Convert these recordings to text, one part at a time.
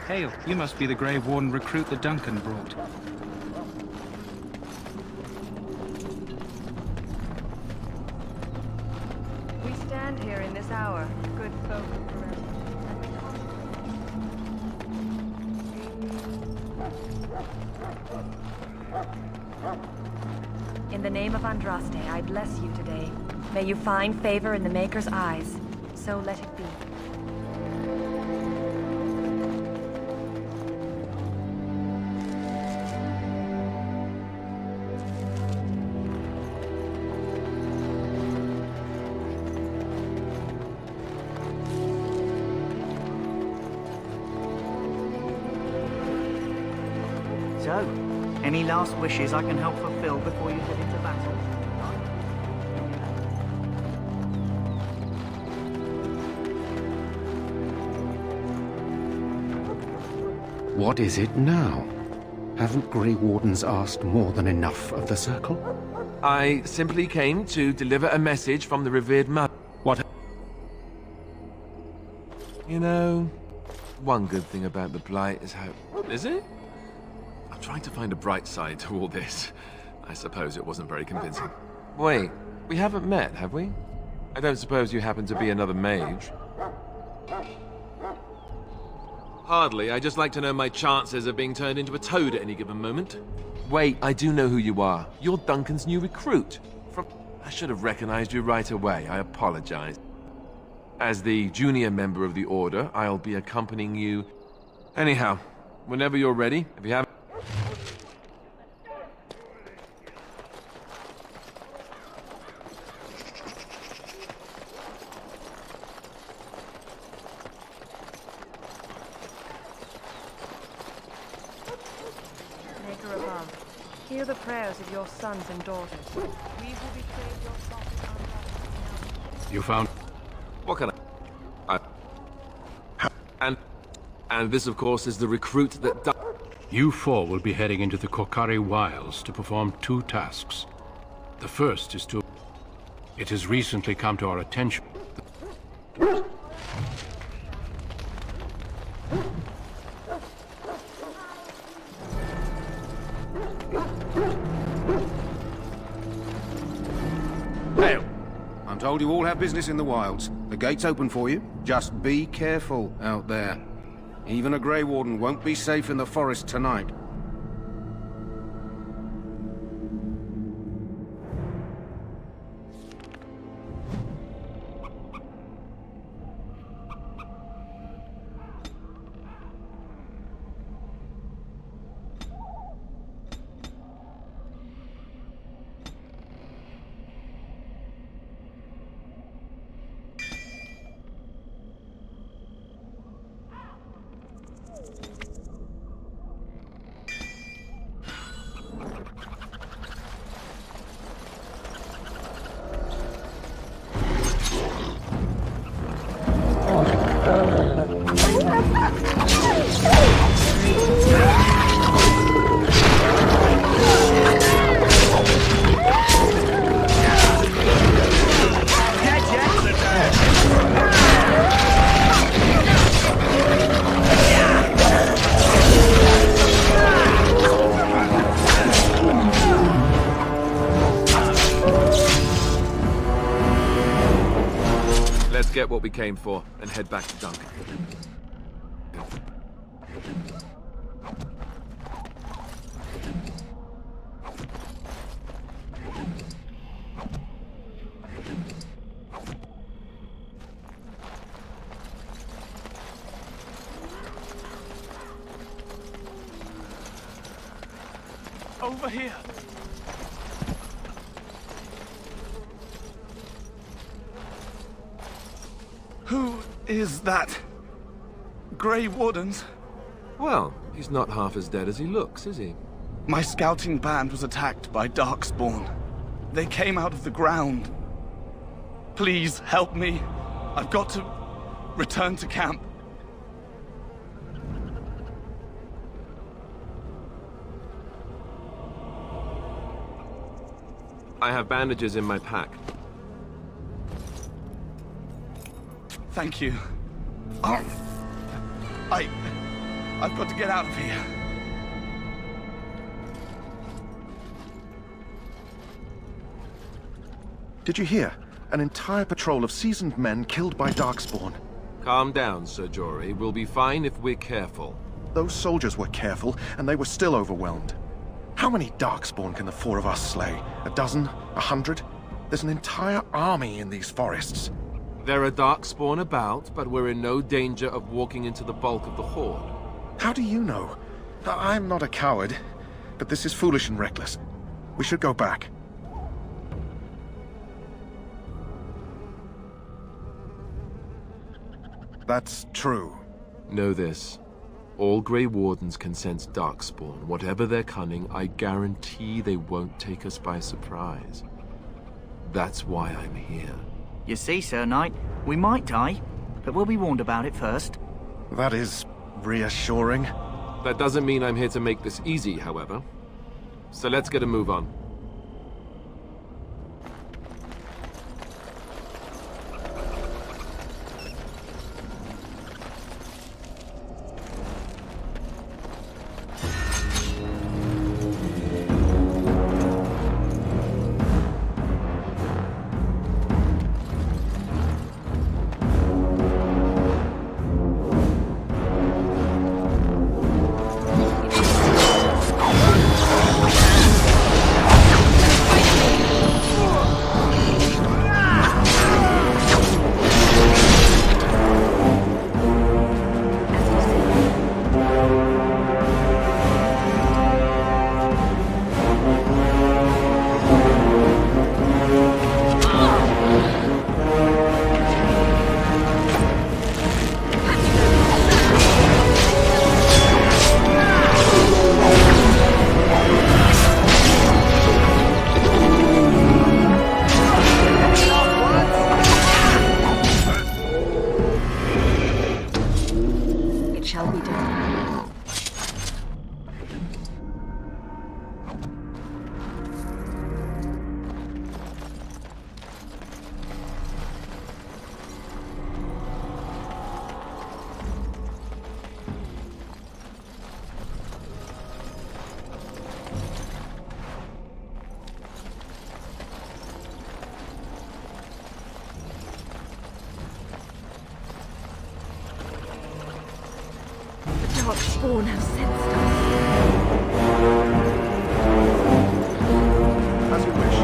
Hail, you must be the Grave Warden recruit that Duncan brought. We stand here in this hour, good folk of Perez. In the name of Andraste, I bless you today. May you find favor in the Maker's eyes. So let it be. So, any last wishes I can help fulfill before you head into battle? What is it now? Haven't Grey Wardens asked more than enough of the Circle? I simply came to deliver a message from the revered mother. What? You know, one good thing about the Blight is how... Is it? I'm trying to find a bright side to all this. I suppose it wasn't very convincing. Wait, we haven't met, have we? I don't suppose you happen to be another mage? Hardly. I just like to know my chances of being turned into a toad at any given moment. Wait, I do know who you are. You're Duncan's new recruit. I should have recognized you right away. I apologize. As the junior member of the Order, I'll be accompanying you. Anyhow, whenever you're ready, if you haven't... Maker above, hear the prayers of your sons and daughters. We who betrayed your sovereign Andraste. You found... What can I... And this, of course, is the recruit that... You four will be heading into the Kokari Wilds to perform two tasks. The first is to... It has recently come to our attention... Hail! I'm told you all have business in the wilds. The gate's open for you. Just be careful out there. Even a Grey Warden won't be safe in the forest tonight. Let's get what we came for and head back to Duncan. Over here. Who is that? Grey Wardens? Well, he's not half as dead as he looks, is he? My scouting band was attacked by darkspawn. They came out of the ground. Please help me. I've got to return to camp. I have bandages in my pack. Thank you. I've got to get out of here. Did you hear? An entire patrol of seasoned men killed by darkspawn. Calm down, Sir Jory. We'll be fine if we're careful. Those soldiers were careful, and they were still overwhelmed. How many darkspawn can the four of us slay? A dozen? 100? There's an entire army in these forests. There are darkspawn about, but we're in no danger of walking into the bulk of the horde. How do you know? I'm not a coward, but this is foolish and reckless. We should go back. That's true. Know this. All Grey Wardens can sense darkspawn. Whatever their cunning, I guarantee they won't take us by surprise. That's why I'm here. You see, Sir Knight, we might die, but we'll be warned about it first. That is reassuring. That doesn't mean I'm here to make this easy, however. So let's get a move on. Darkspawn have sensed us. As you wish.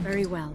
Very well.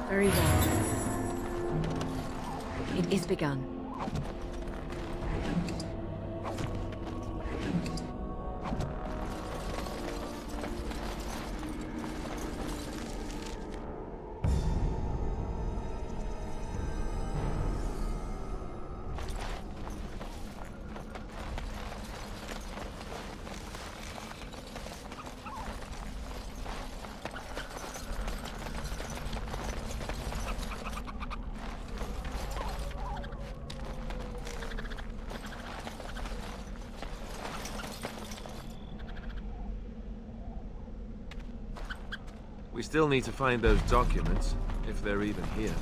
Very well. It is begun. We still need to find those documents, if they're even here.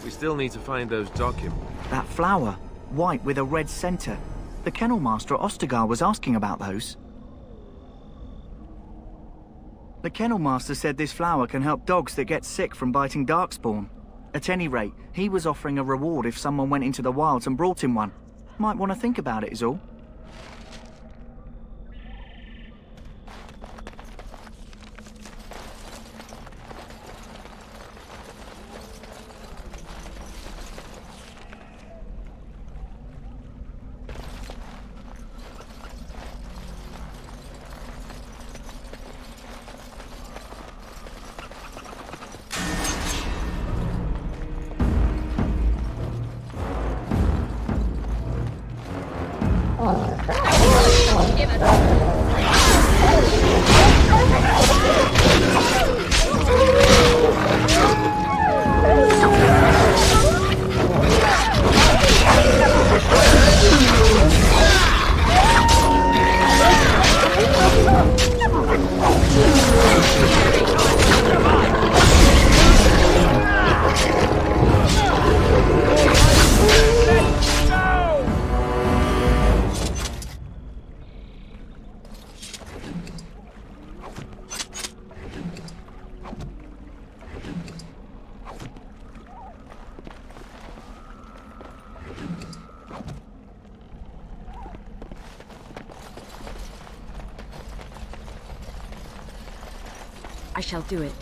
We still need to find those documents. That flower, white with a red center. The kennel master at Ostagar was asking about those. The kennel master said this flower can help dogs that get sick from biting darkspawn. At any rate, he was offering a reward if someone went into the wilds and brought him one. Might want to think about it is all. I shall do it.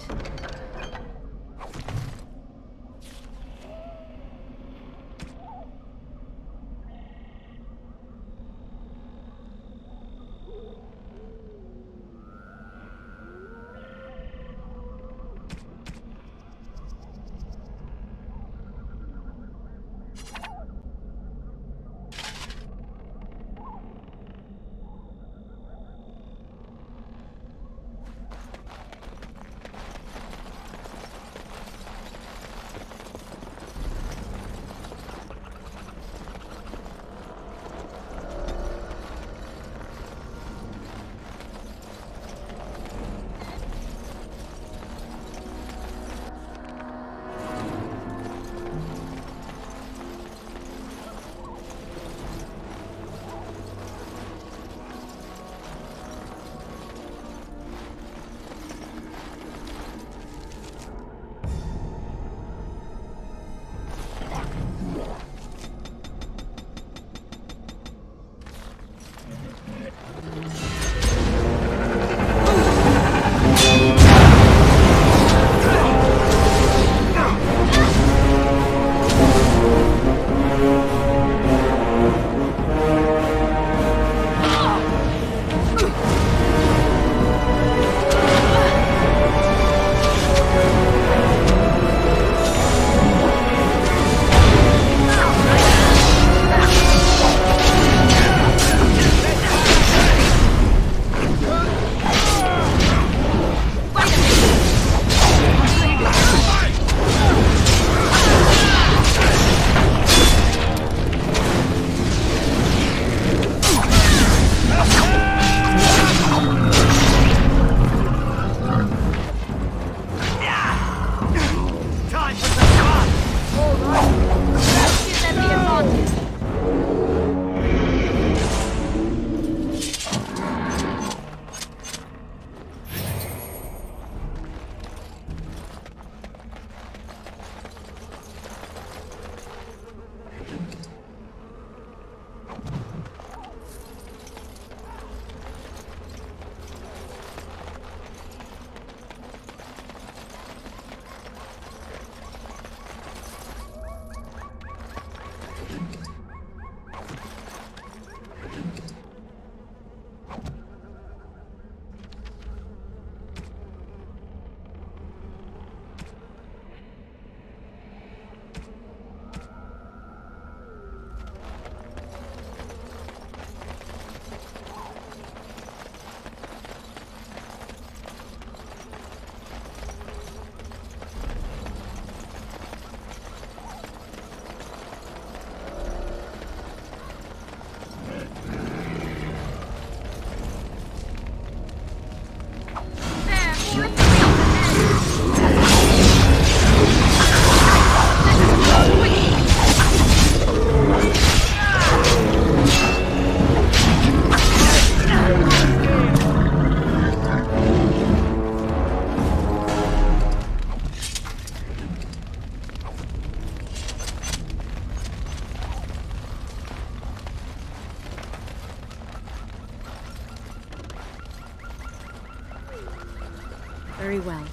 Very well.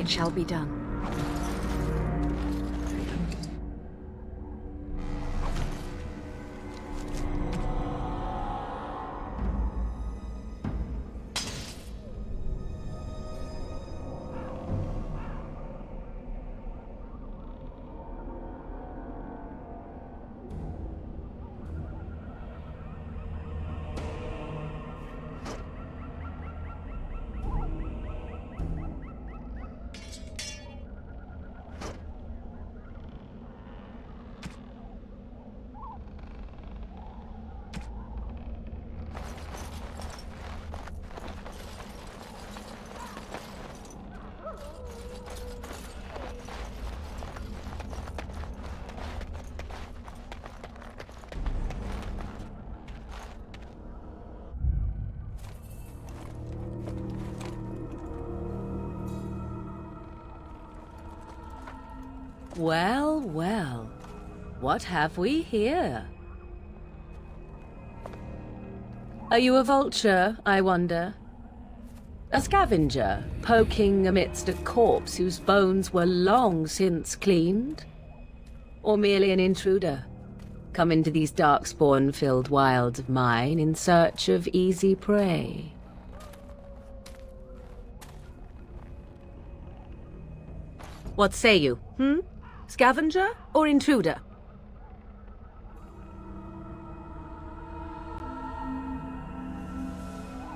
It shall be done. Well, well. What have we here? Are you a vulture, I wonder? A scavenger, poking amidst a corpse whose bones were long since cleaned? Or merely an intruder, come into these darkspawn-filled wilds of mine in search of easy prey? What say you, Scavenger or intruder?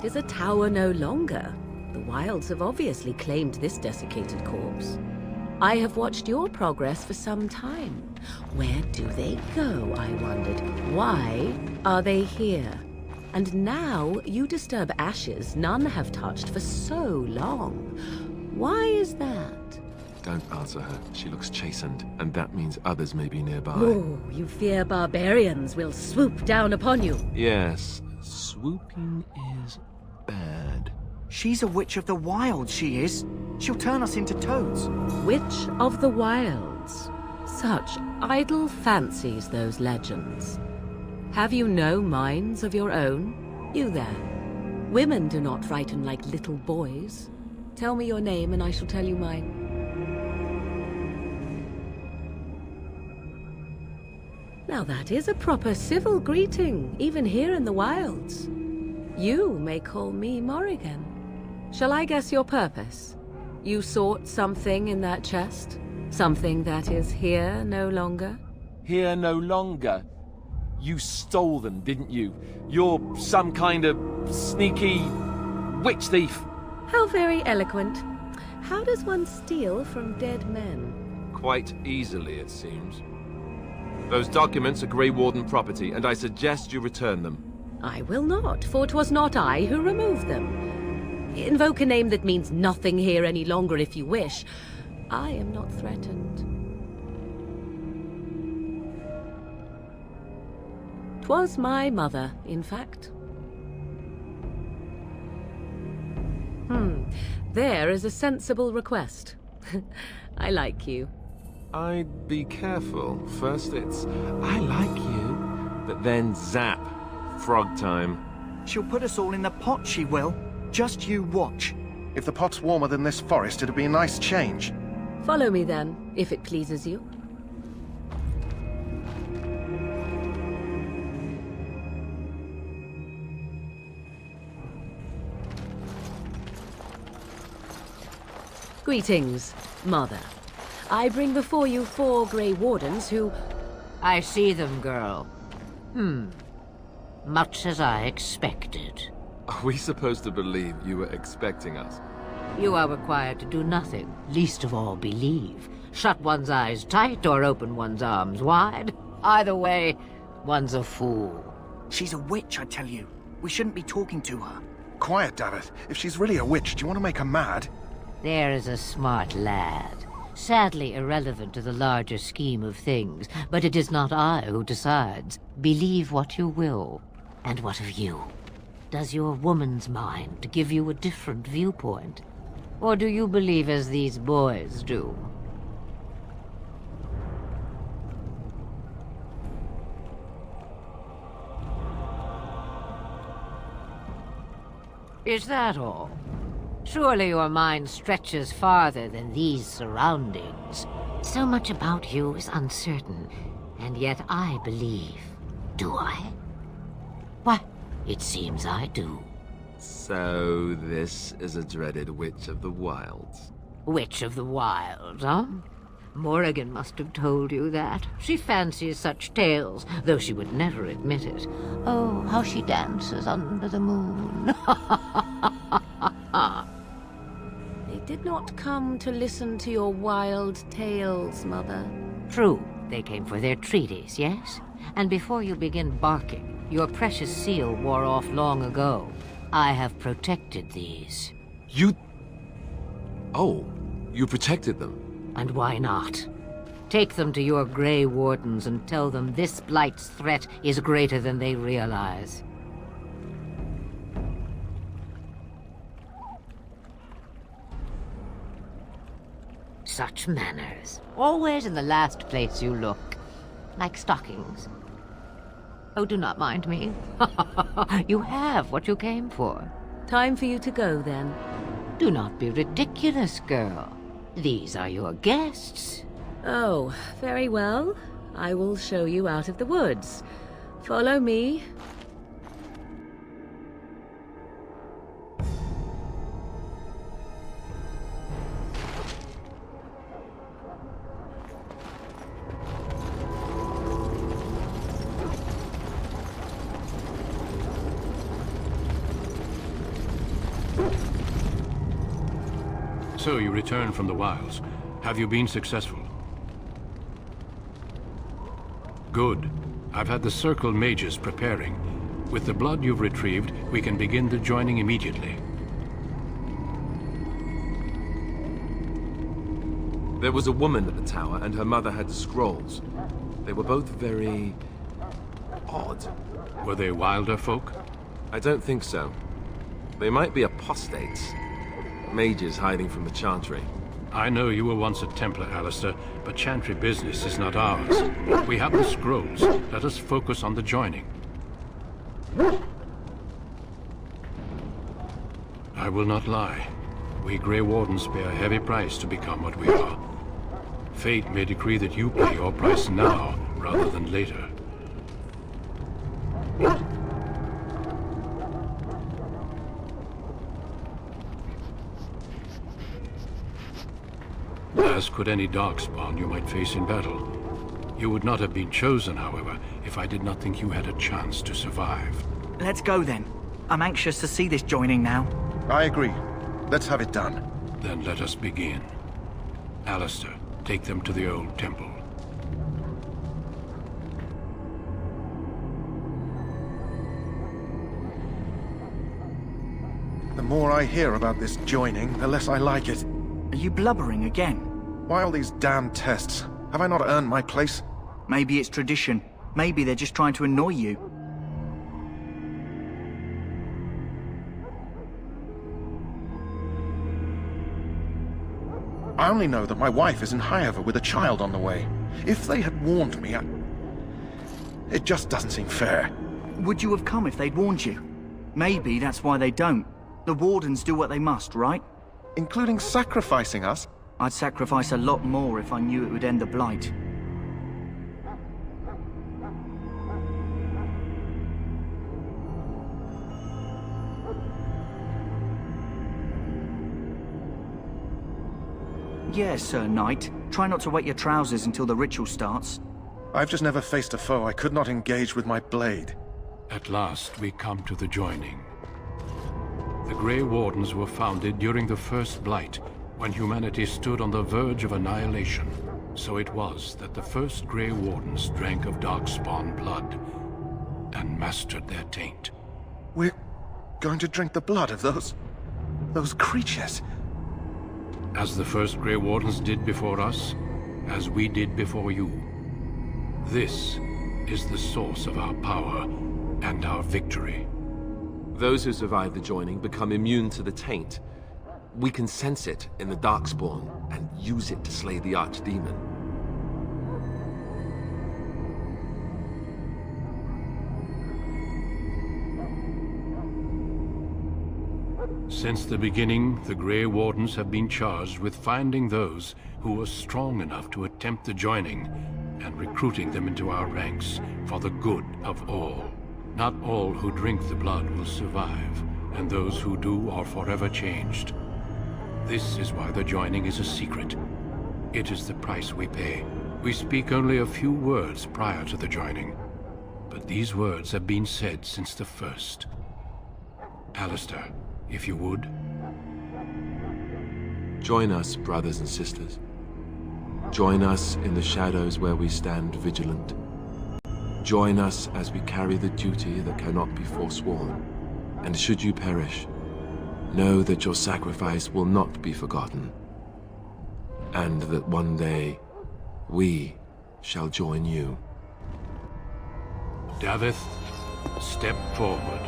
Tis a tower no longer. The wilds have obviously claimed this desiccated corpse. I have watched your progress for some time. Where do they go, I wondered? Why are they here? And now you disturb ashes none have touched for so long. Why is that? Don't answer her. She looks chastened, and that means others may be nearby. Oh, you fear barbarians will swoop down upon you. Yes, swooping is bad. She's a witch of the wilds, she is. She'll turn us into toads. Witch of the wilds. Such idle fancies, those legends. Have you no minds of your own? You there. Women do not frighten like little boys. Tell me your name and I shall tell you mine. Now that is a proper civil greeting, even here in the wilds. You may call me Morrigan. Shall I guess your purpose? You sought something in that chest? Something that is here no longer? Here no longer? You stole them, didn't you? You're some kind of sneaky witch thief. How very eloquent. How does one steal from dead men? quite easily, it seems. Those documents are Grey Warden property, and I suggest you return them. I will not, for 'twas not I who removed them. Invoke a name that means nothing here any longer if you wish. I am not threatened. 'Twas my mother, in fact. There is a sensible request. I like you. I'd be careful. First it's, I like you, but then zap. Frog time. She'll put us all in the pot, she will. Just you watch. If the pot's warmer than this forest, it'd be a nice change. Follow me then, if it pleases you. Greetings, Mother. I bring before you 4 Grey Wardens who... I see them, girl. Much as I expected. Are we supposed to believe you were expecting us? You are required to do nothing, least of all believe. Shut one's eyes tight or open one's arms wide. Either way, one's a fool. She's a witch, I tell you. We shouldn't be talking to her. Quiet, Davith. If she's really a witch, do you want to make her mad? There is a smart lad. Sadly irrelevant to the larger scheme of things, but it is not I who decides. Believe what you will. And what of you? Does your woman's mind give you a different viewpoint? Or do you believe as these boys do? Is that all? Surely your mind stretches farther than these surroundings. So much about you is uncertain, and yet I believe. Do I? Why, it seems I do. So this is a dreaded Witch of the Wilds. Witch of the Wilds, huh? Morrigan must have told you that. She fancies such tales, though she would never admit it. Oh, how she dances under the moon. They did not come to listen to your wild tales, Mother. True, they came for their treaties, yes? And before you begin barking, your precious seal wore off long ago. I have protected these. You... Oh, you protected them? And why not? Take them to your Grey Wardens and tell them this Blight's threat is greater than they realize. Such manners. Always in the last place you look. Like stockings. Oh, do not mind me. You have what you came for. Time for you to go, then. Do not be ridiculous, girl. These are your guests. Oh, very well. I will show you out of the woods. Follow me. So you return from the wilds. Have you been successful? Good. I've had the Circle mages preparing. With the blood you've retrieved, we can begin the joining immediately. There was a woman at the tower, and her mother had scrolls. They were both very... odd. Were they wilder folk? I don't think so. They might be apostates. Mages hiding from the Chantry. I know you were once a Templar, Alistair, but Chantry business is not ours. We have the scrolls. Let us focus on the joining. I will not lie. We Grey Wardens pay a heavy price to become what we are. Fate may decree that you pay your price now, rather than later. As could any darkspawn you might face in battle. You would not have been chosen, however, if I did not think you had a chance to survive. Let's go then. I'm anxious to see this joining now. I agree. Let's have it done. Then let us begin. Alistair, Take them to the old temple. The more I hear about this joining, the less I like it. Are you blubbering again? Why all these damn tests? Have I not earned my place? Maybe it's tradition. Maybe they're just trying to annoy you. I only know that my wife is in Highover with a child on the way. If they had warned me, it just doesn't seem fair. Would you have come if they'd warned you? Maybe that's why they don't. The Wardens do what they must, right? Including sacrificing us? I'd sacrifice a lot more if I knew it would end the Blight. Yes, Sir Knight. Try not to wet your trousers until the ritual starts. I've just never faced a foe I could not engage with my blade. At last, we come to the joining. The Grey Wardens were founded during the First Blight, when humanity stood on the verge of annihilation. So it was that the first Grey Wardens drank of darkspawn blood and mastered their taint. We're going to drink the blood of those creatures. As the first Grey Wardens did before us, as we did before you. This is the source of our power and our victory. Those who survive the joining become immune to the taint. We can sense it in the darkspawn and use it to slay the archdemon. Since the beginning, the Grey Wardens have been charged with finding those who were strong enough to attempt the joining and recruiting them into our ranks for the good of all. Not all who drink the blood will survive, and those who do are forever changed. This is why the joining is a secret. It is the price we pay. We speak only a few words prior to the joining, but these words have been said since the first. Alistair, if you would. Join us, brothers and sisters. Join us in the shadows where we stand vigilant. Join us as we carry the duty that cannot be forsworn. And should you perish, know that your sacrifice will not be forgotten. And that one day, we shall join you. Davith, step forward.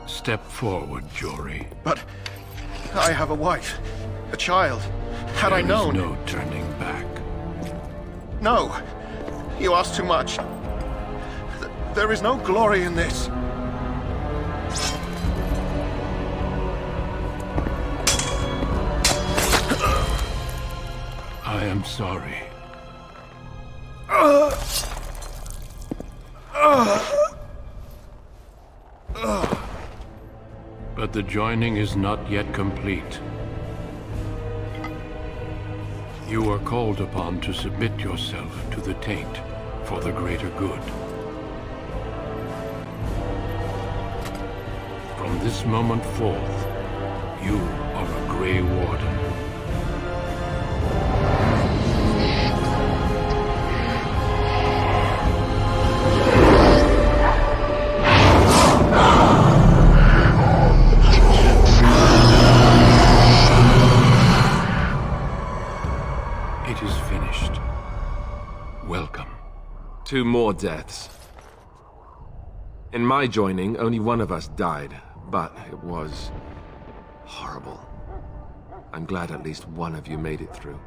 Step forward, Jory. But I have a wife, a child. Had I known... There is no turning back. No! You ask too much. There is no glory in this. I am sorry. But the joining is not yet complete. You are called upon to submit yourself to the taint for the greater good. From this moment forth, you are a Grey Warden. It is finished. Welcome. 2 more deaths. In my joining, only one of us died, but it was horrible. I'm glad at least one of you made it through.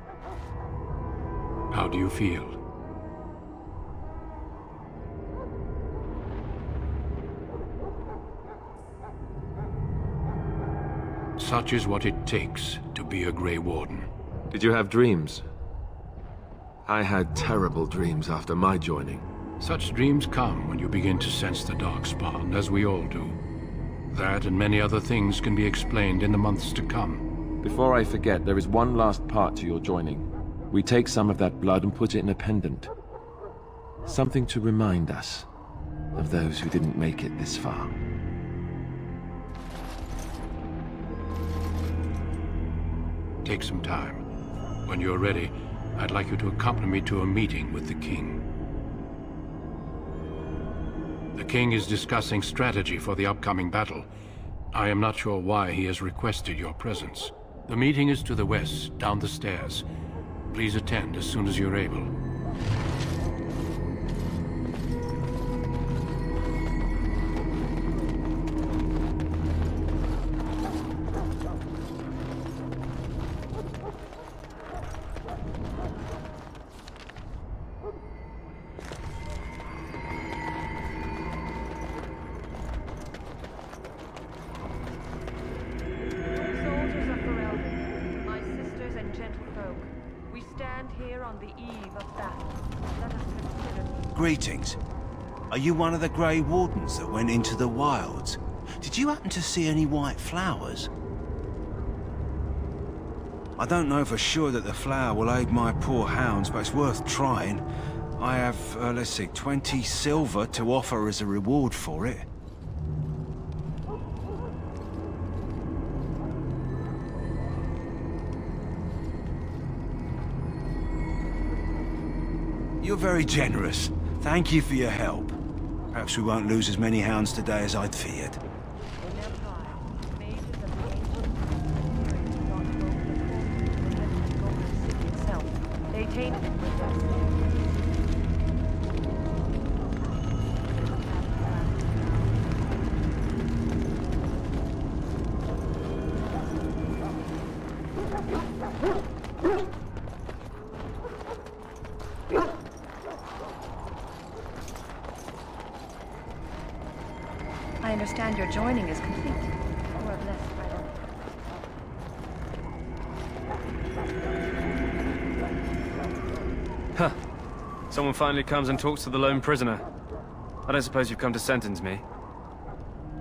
How do you feel? Such is what it takes to be a Grey Warden. Did you have dreams? I had terrible dreams after my joining. Such dreams come when you begin to sense the darkspawn, as we all do. That and many other things can be explained in the months to come. Before I forget, there is one last part to your joining. We take some of that blood and put it in a pendant. Something to remind us of those who didn't make it this far. Take some time. When you're ready, I'd like you to accompany me to a meeting with the king. The king is discussing strategy for the upcoming battle. I am not sure why he has requested your presence. The meeting is to the west, down the stairs. Please attend as soon as you're able. Greetings. Are you one of the Grey Wardens that went into the wilds? Did you happen to see any white flowers? I don't know for sure that the flower will aid my poor hounds, but it's worth trying. I have, let's see, 20 silver to offer as a reward for it. You're very generous. Thank you for your help. Perhaps we won't lose as many hounds today as I'd feared. I understand your joining is complete. Or at least I don't. Huh. Someone finally comes and talks to the lone prisoner. I don't suppose you've come to sentence me.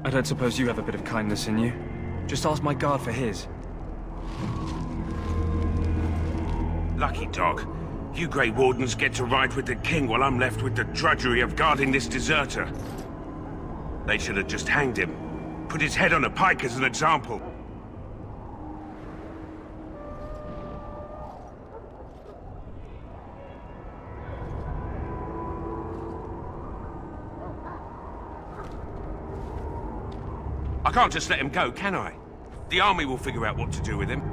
I don't suppose you have a bit of kindness in you. Just ask my guard for his. Lucky dog. You Grey Wardens get to ride with the king while I'm left with the drudgery of guarding this deserter. They should have just hanged him. Put his head on a pike as an example. I can't just let him go, can I? The army will figure out what to do with him.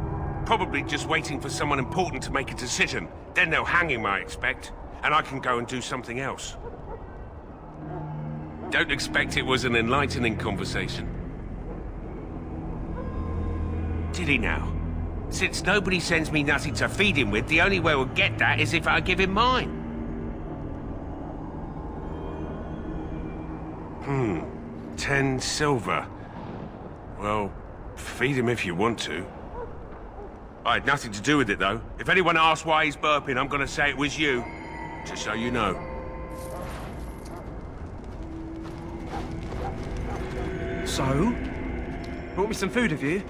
Probably just waiting for someone important to make a decision. Then they'll hang him, I expect. And I can go and do something else. Don't expect it was an enlightening conversation. Did he now? Since nobody sends me nothing to feed him with, the only way we'll get that is if I give him mine. 10 silver. Well, feed him if you want to. I had nothing to do with it, though. If anyone asks why he's burping, I'm gonna say it was you. Just so you know. So? Brought me some food, have you?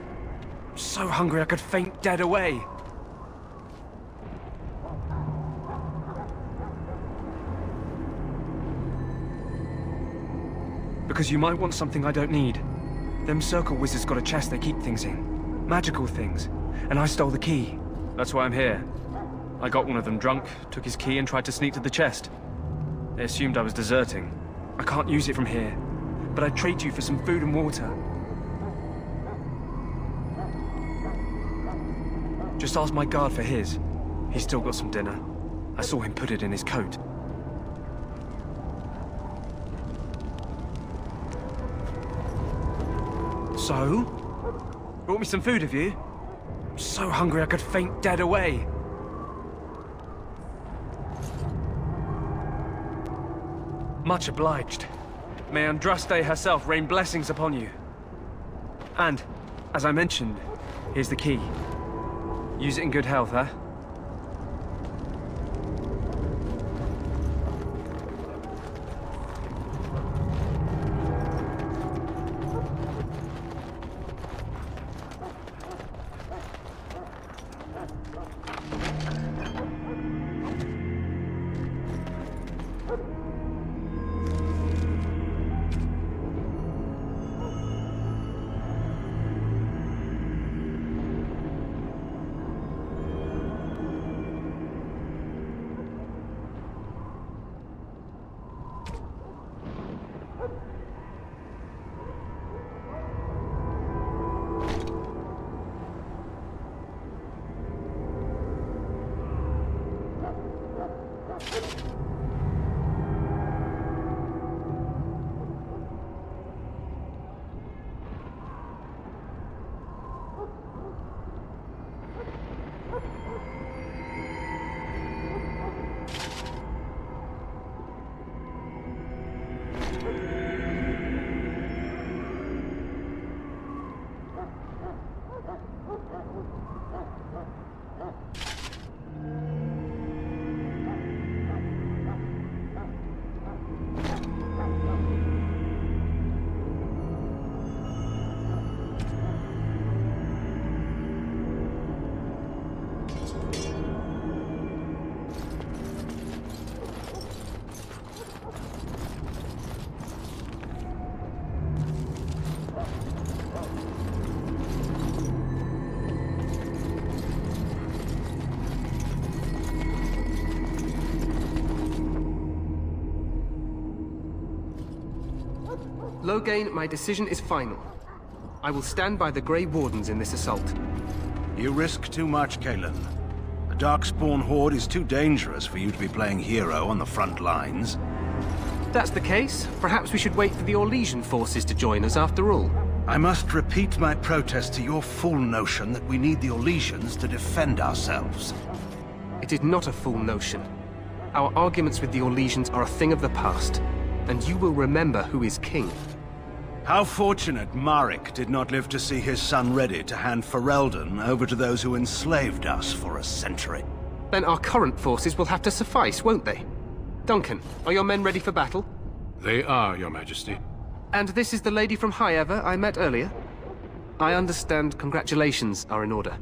I'm so hungry I could faint dead away. Because you might want something I don't need. Them circle wizards got a chest they keep things in. Magical things. And I stole the key. That's why I'm here. I got one of them drunk, took his key and tried to sneak to the chest. They assumed I was deserting. I can't use it from here. But I'd trade you for some food and water. Just ask my guard for his. He's still got some dinner. I saw him put it in his coat. So? Brought me some food, have you? I'm so hungry I could faint dead away. Much obliged. May Andraste herself rain blessings upon you. And, as I mentioned, Here's the key. Use it in good health, huh? Loghain, my decision is final. I will stand by the Grey Wardens in this assault. You risk too much, Kalen. The Darkspawn Horde is too dangerous for you to be playing hero on the front lines. If that's the case, perhaps we should wait for the Orlesian forces to join us after all. I must repeat my protest to your fool notion that we need the Orlesians to defend ourselves. It is not a fool notion. Our arguments with the Orlesians are a thing of the past, and you will remember who is king. How fortunate Marek did not live to see his son ready to hand Ferelden over to those who enslaved us for a century. Then our current forces will have to suffice, won't they? Duncan, are your men ready for battle? They are, Your Majesty. And this is the lady from High Ever I met earlier? I understand congratulations are in order.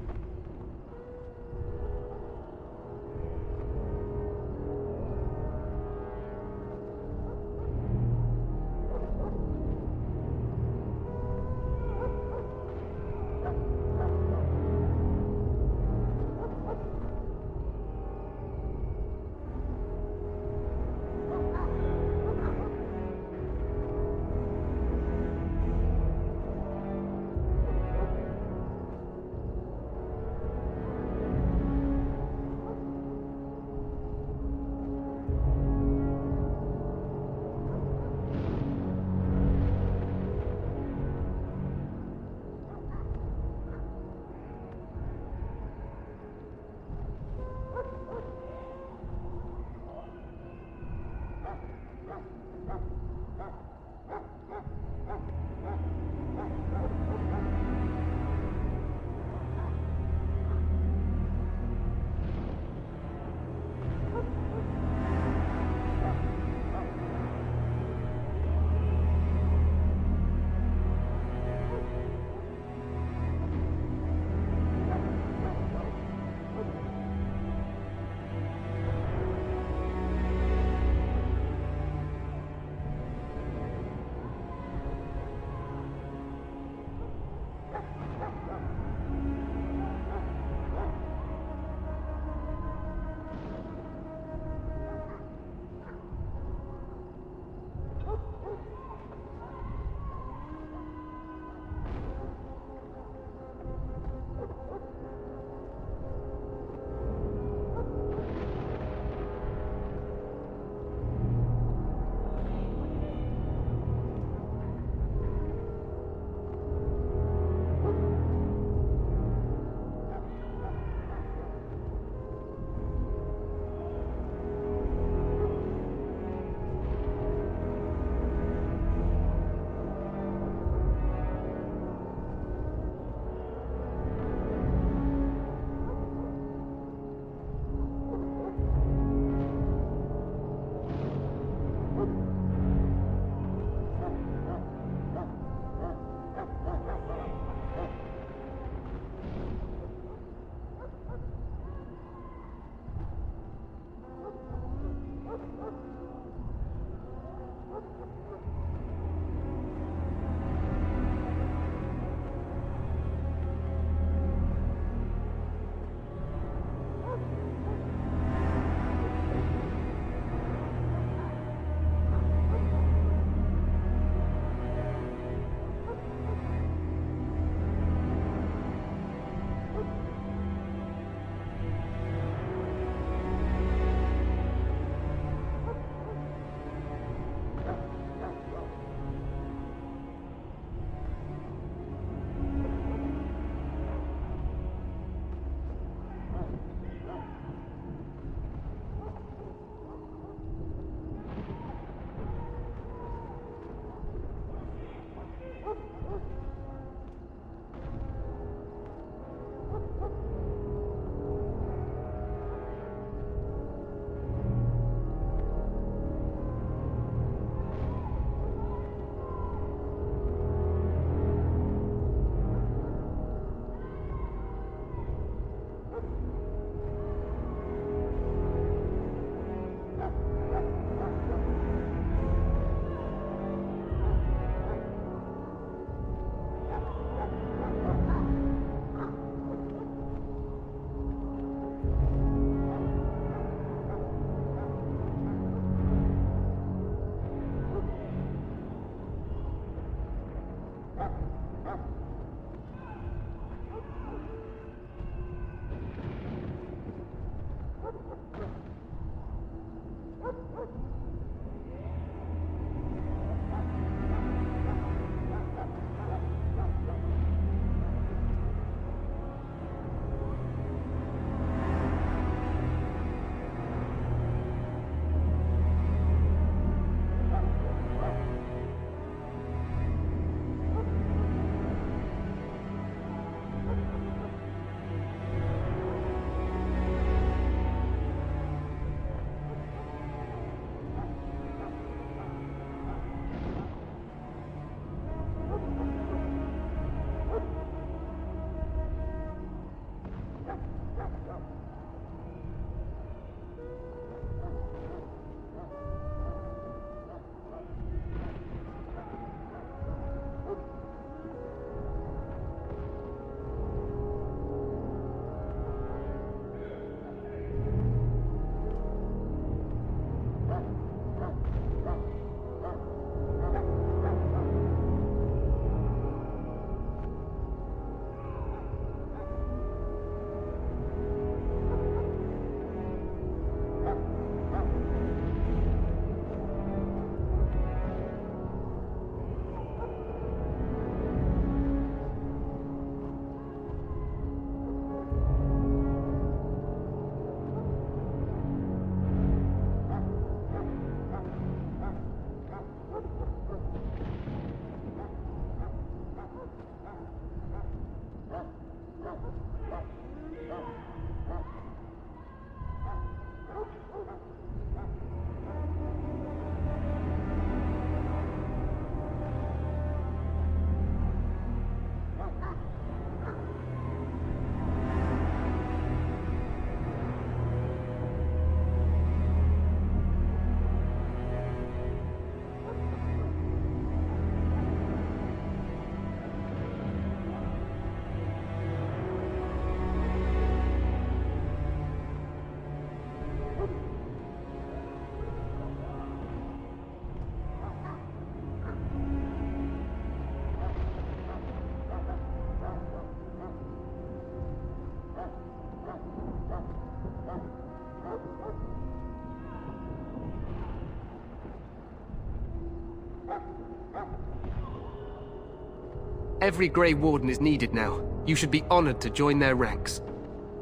Every Grey Warden is needed now. You should be honored to join their ranks.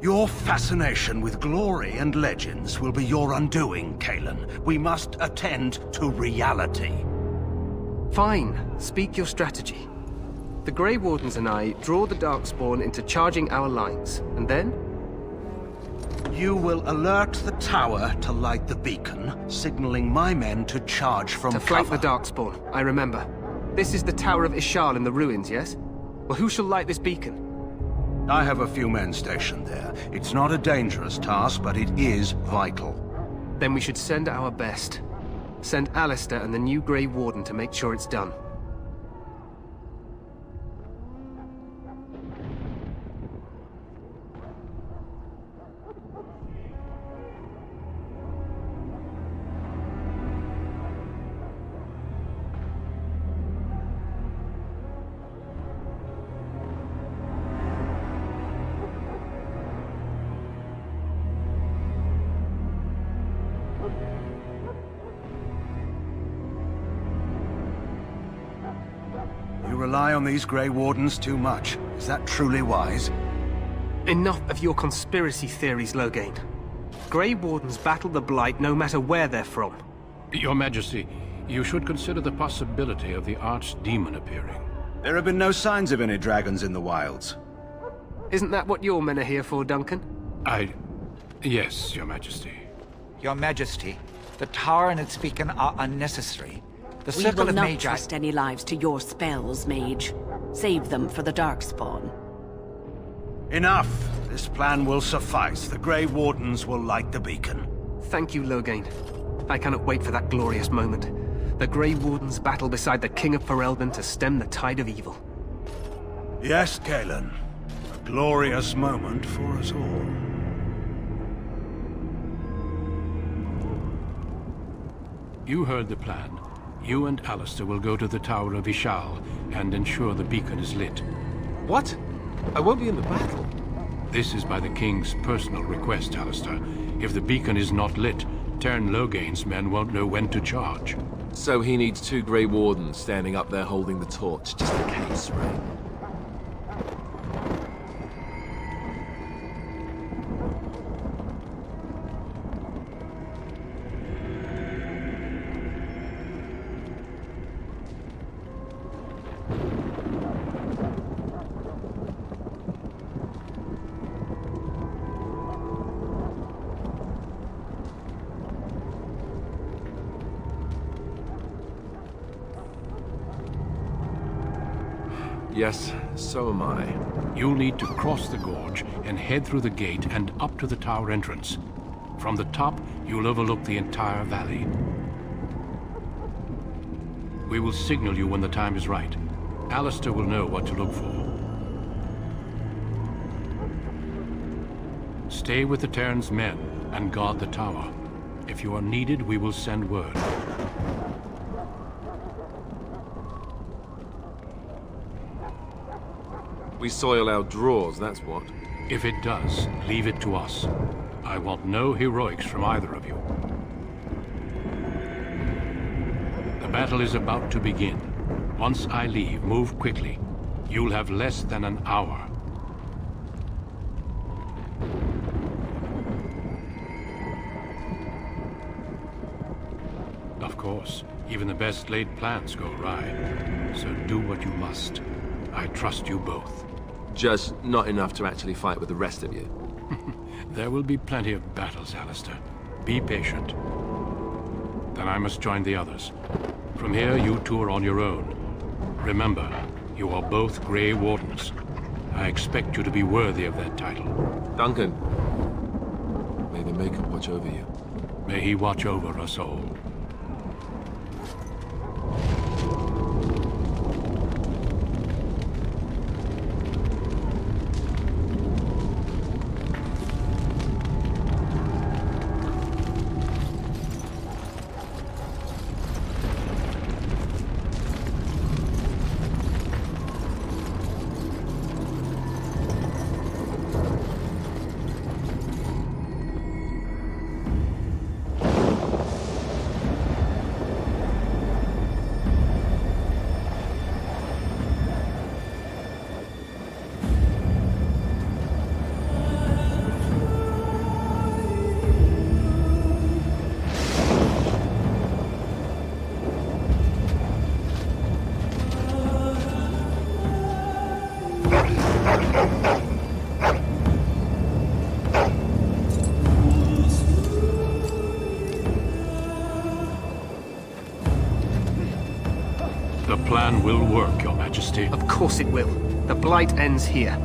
Your fascination with glory and legends will be your undoing, Kalen. We must attend to reality. Fine. Speak your strategy. The Grey Wardens and I draw the darkspawn into charging our lines, and then? You will alert the tower to light the beacon, signaling my men to charge from cover. To flank the darkspawn, I remember. This is the Tower of Ishal in the ruins, yes? Well, who shall light this beacon? I have a few men stationed there. It's not a dangerous task, but it is vital. Then we should send our best. Send Alistair and the new Grey Warden to make sure it's done. You rely on these Grey Wardens too much. Is that truly wise? Enough of your conspiracy theories, Loghain. Grey Wardens battle the Blight no matter where they're from. Your Majesty, you should consider the possibility of the archdemon appearing. There have been no signs of any dragons in the wilds. Isn't that what your men are here for, Duncan? Yes, Your Majesty. Your Majesty, the tower and its beacon are unnecessary. The We circle will of not mage... trust any lives to your spells, mage. Save them for the darkspawn. Enough! This plan will suffice. The Grey Wardens will light the beacon. Thank you, Loghain. I cannot wait for that glorious moment. The Grey Wardens battle beside the King of Ferelden to stem the tide of evil. Yes, Kalen. A glorious moment for us all. You heard the plan. You and Alistair will go to the Tower of Ishal and ensure the beacon is lit. What? I won't be in the battle. This is by the King's personal request, Alistair. If the beacon is not lit, Tern Loghain's men won't know when to charge. So he needs 2 Grey Wardens standing up there holding the torch, just in case, right? Yes, so am I. You'll need to cross the gorge and head through the gate and up to the tower entrance. From the top, you'll overlook the entire valley. We will signal you when the time is right. Alistair will know what to look for. Stay with the Terran's men and guard the tower. If you are needed, we will send word. We soil our drawers, that's what. If it does, leave it to us. I want no heroics from either of you. The battle is about to begin. Once I leave, move quickly. You'll have less than an hour. Of course, even the best laid plans go awry. So do what you must. I trust you both. Just not enough to actually fight with the rest of you. There will be plenty of battles, Alistair. Be patient. Then I must join the others. From here, you two are on your own. Remember, you are both Grey Wardens. I expect you to be worthy of that title. Duncan, may the Maker watch over you. May he watch over us all. The plan will work, Your Majesty. Of course it will. The Blight ends here.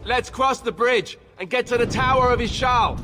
Let's cross the bridge and get to the Tower of Ishal.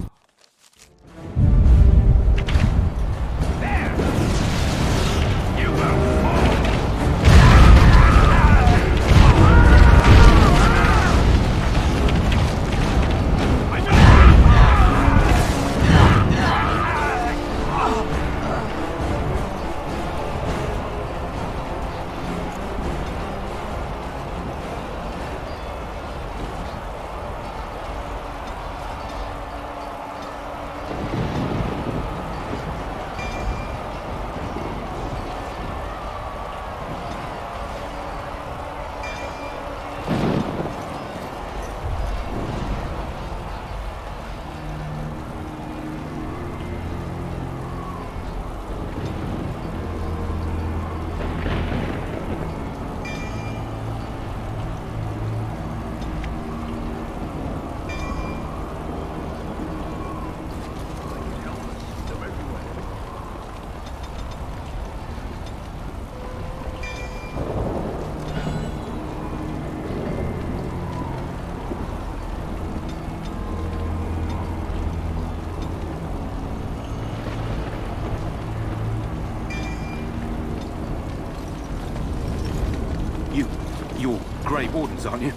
Grey Wardens, aren't you?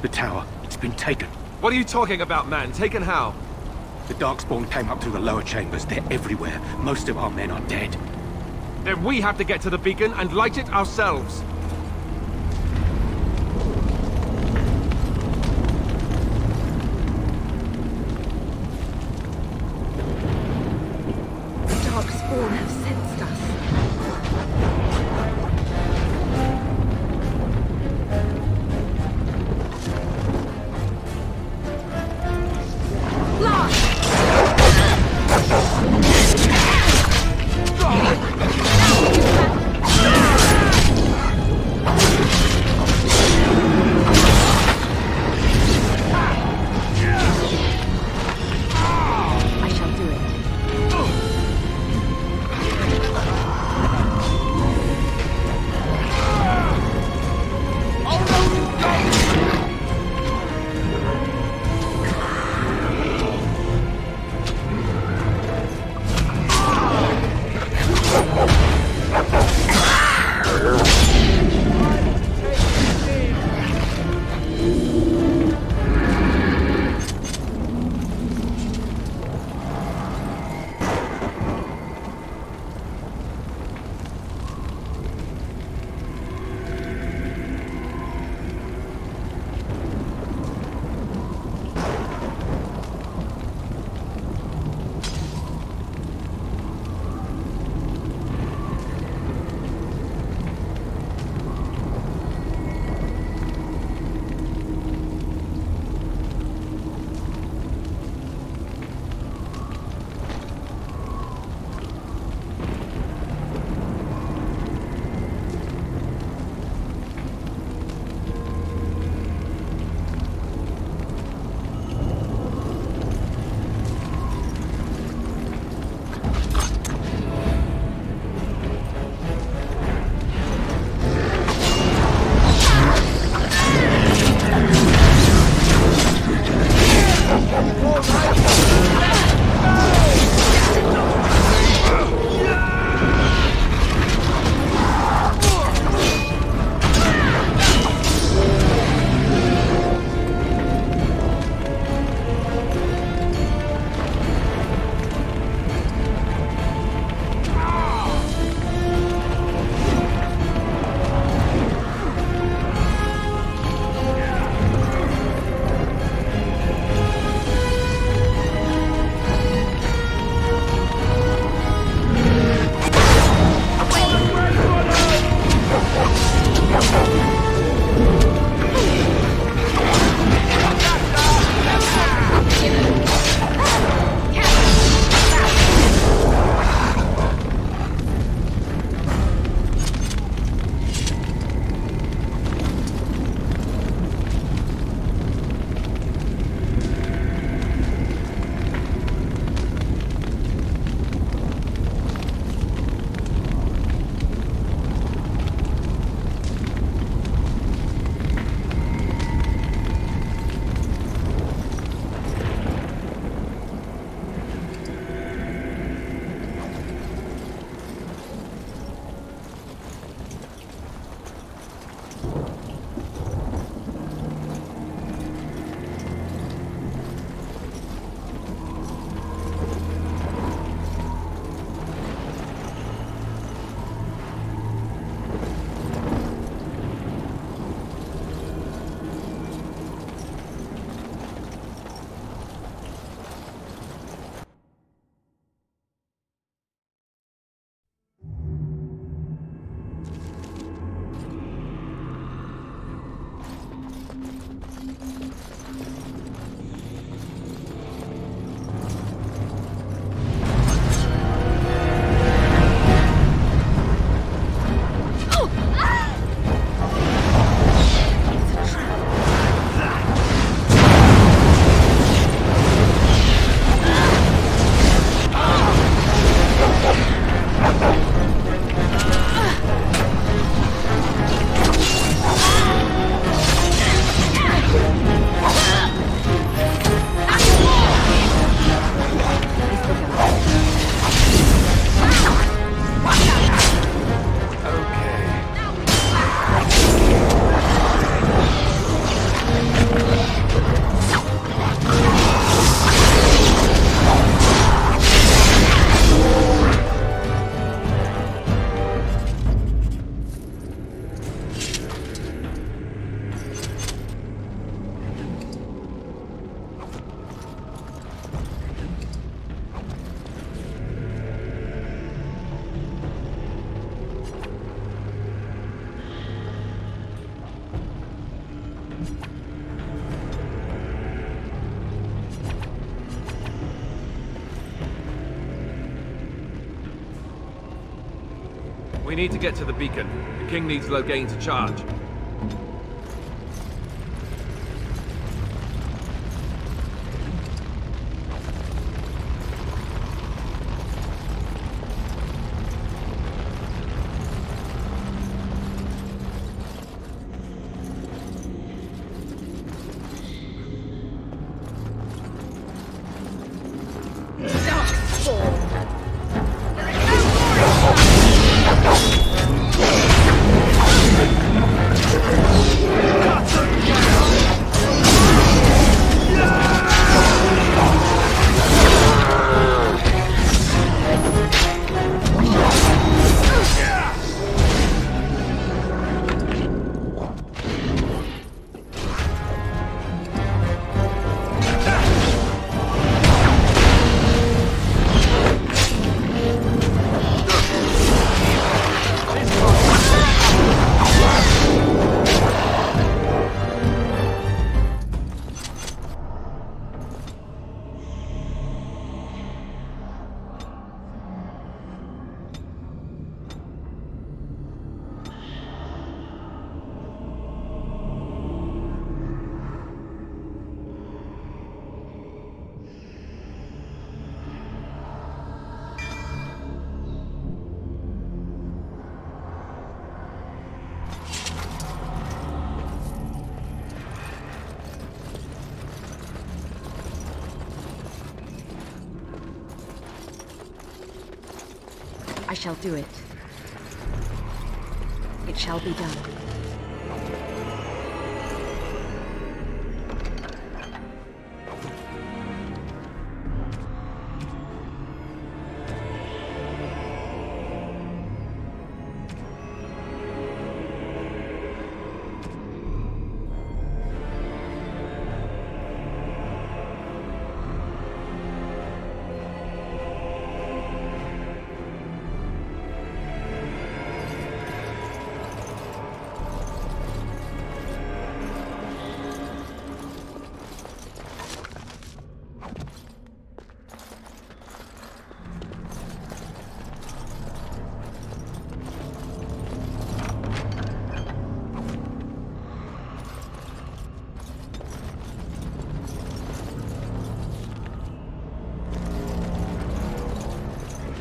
The tower, it's been taken. What are you talking about, man? Taken how? The Darkspawn came up through the lower chambers. They're everywhere. Most of our men are dead. Then we have to get to the beacon and light it ourselves. The Darkspawn have sensed us. I shall do it. We need to get to the beacon. The king needs Loghain to charge. I shall do it. It shall be done.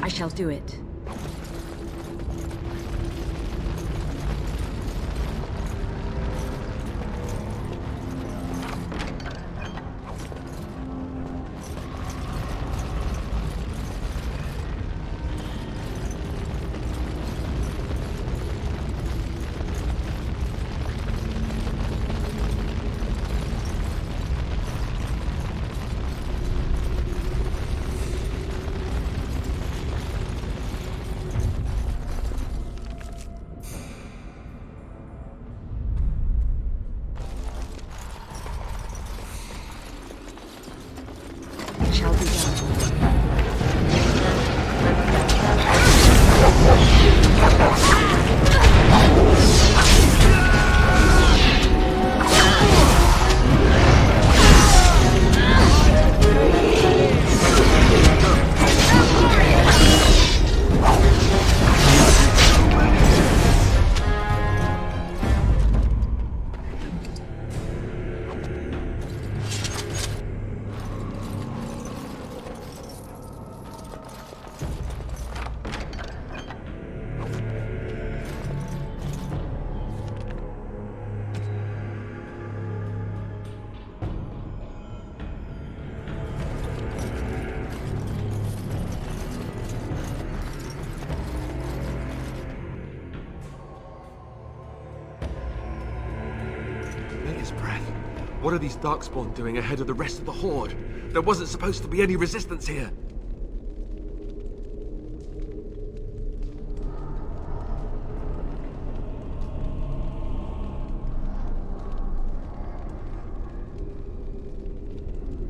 I shall do it. What are these darkspawn doing ahead of the rest of the horde? There wasn't supposed to be any resistance here.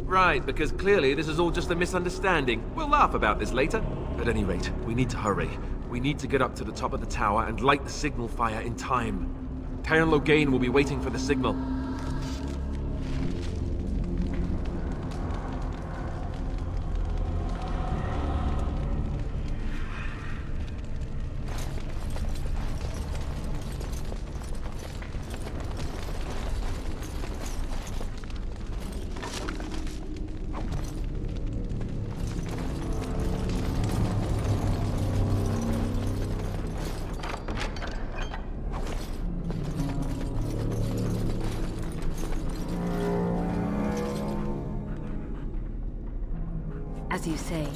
Right, because clearly this is all just a misunderstanding. We'll laugh about this later. At any rate, we need to hurry. We need to get up to the top of the tower and light the signal fire in time. Taron Loghain will be waiting for the signal. As you say.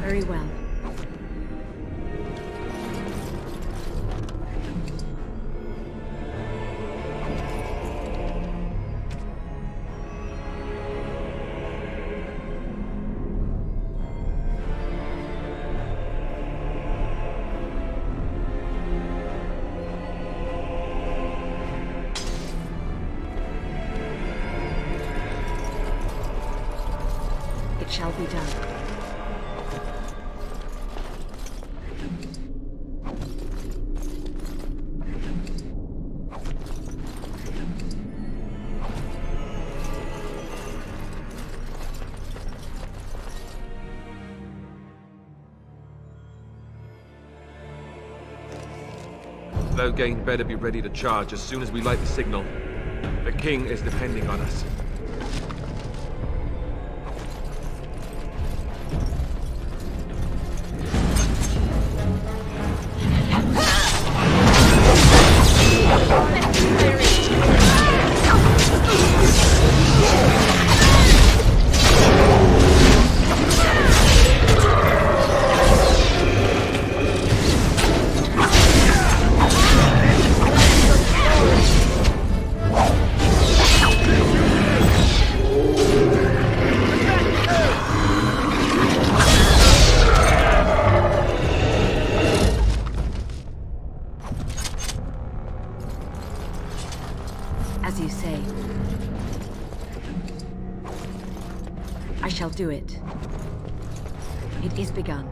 Very well. It shall be done. Loghain better be ready to charge as soon as we light the signal. The king is depending on us. As you say. I shall do it. It is begun.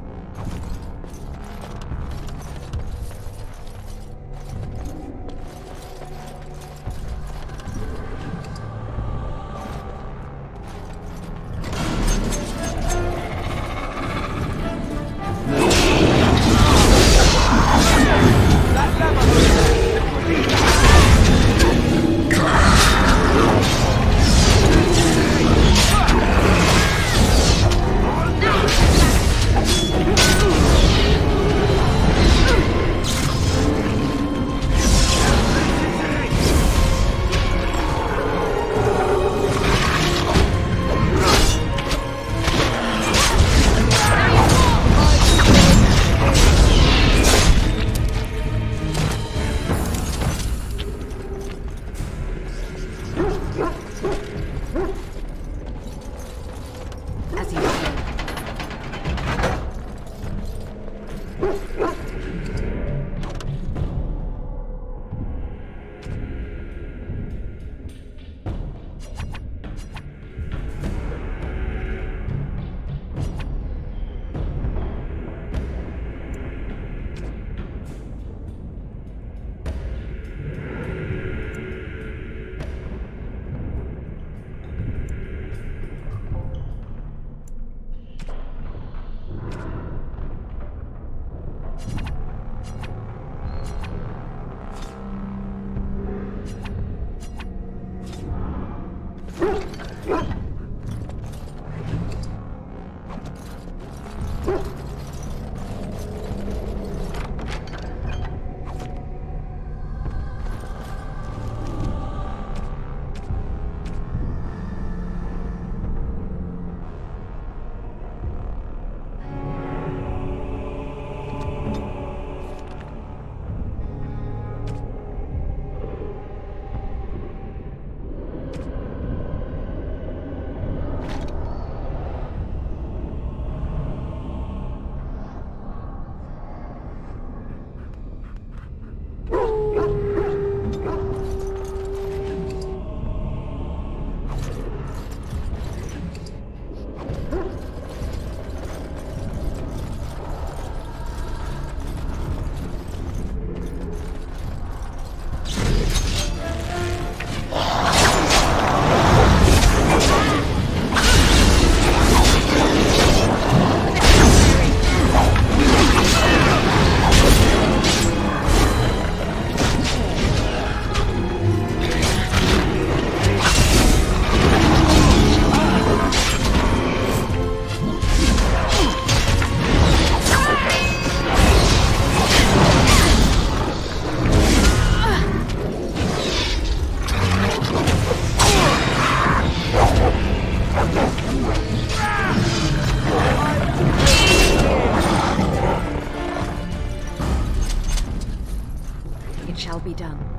It shall be done.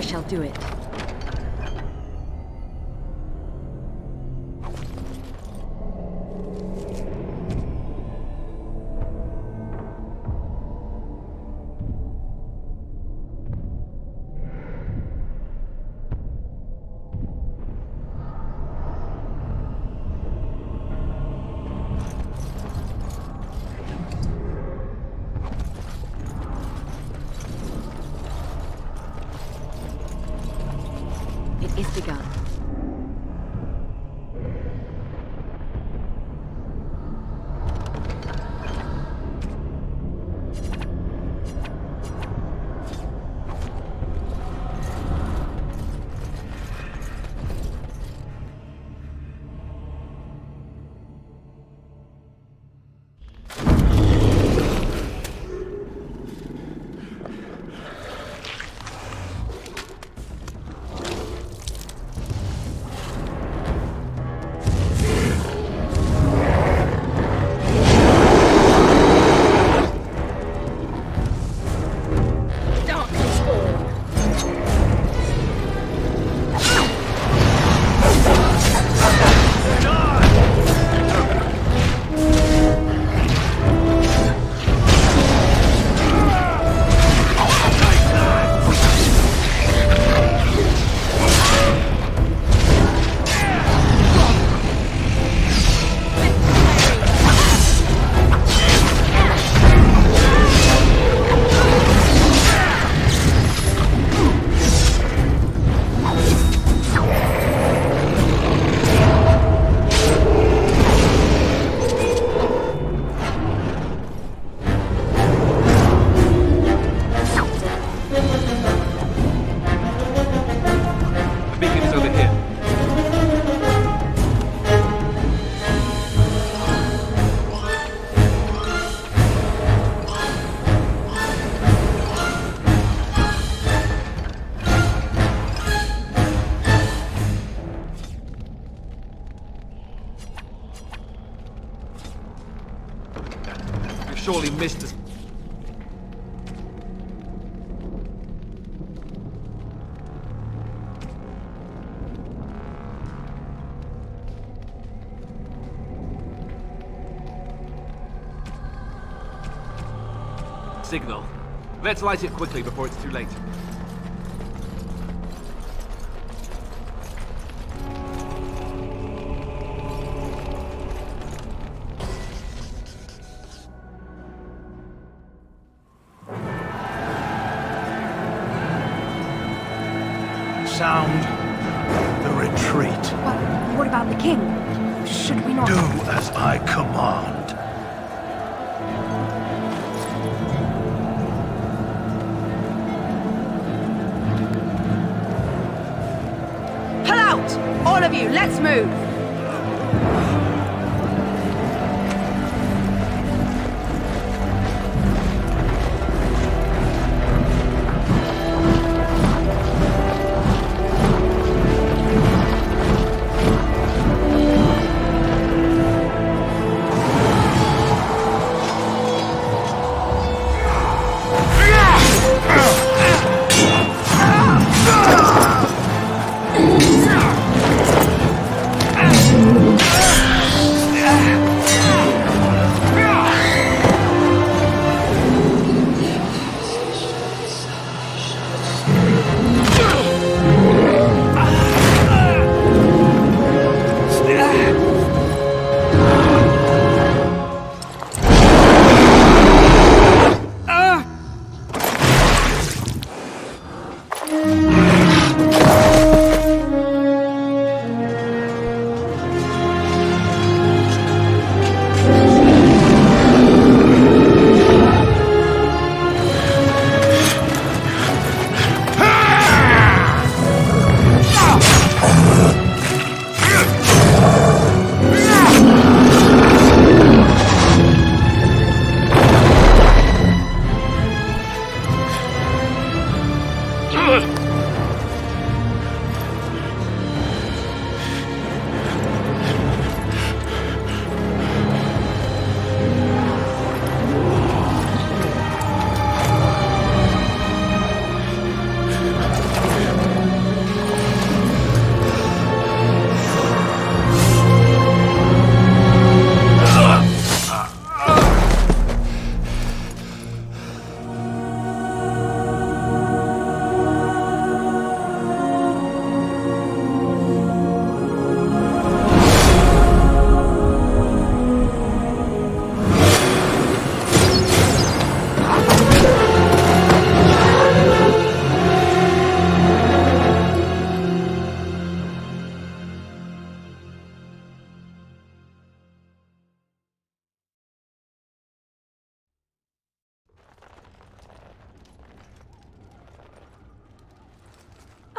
shall do it. It is begun. Surely missed us. Signal. Let's light it quickly before it's too late. Sound the retreat. What about the king? Should we not... Do as I command. Pull out! All of you, let's move!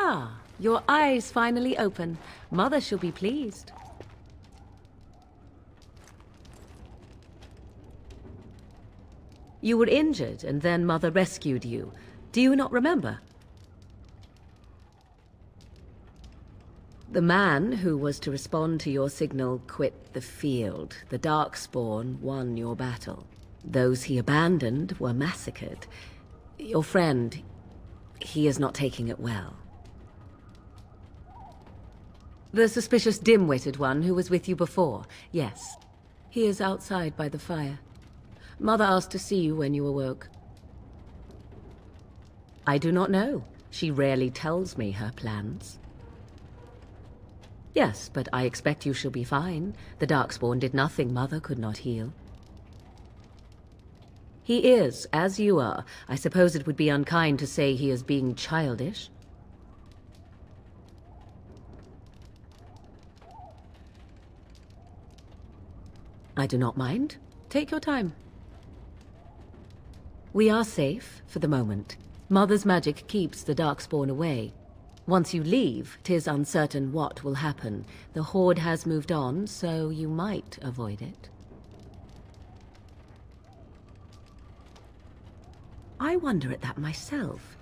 Ah, your eyes finally open. Mother shall be pleased. You were injured, and then Mother rescued you. Do you not remember? The man who was to respond to your signal quit the field. The darkspawn won your battle. Those he abandoned were massacred. Your friend, he is not taking it well. The suspicious dim-witted one who was with you before, yes. He is outside by the fire. Mother asked to see you when you awoke. I do not know. She rarely tells me her plans. Yes, but I expect you shall be fine. The darkspawn did nothing Mother could not heal. He is, as you are. I suppose it would be unkind to say he is being childish. I do not mind. Take your time. We are safe, for the moment. Mother's magic keeps the darkspawn away. Once you leave, 'tis uncertain what will happen. The Horde has moved on, so you might avoid it. I wonder at that myself.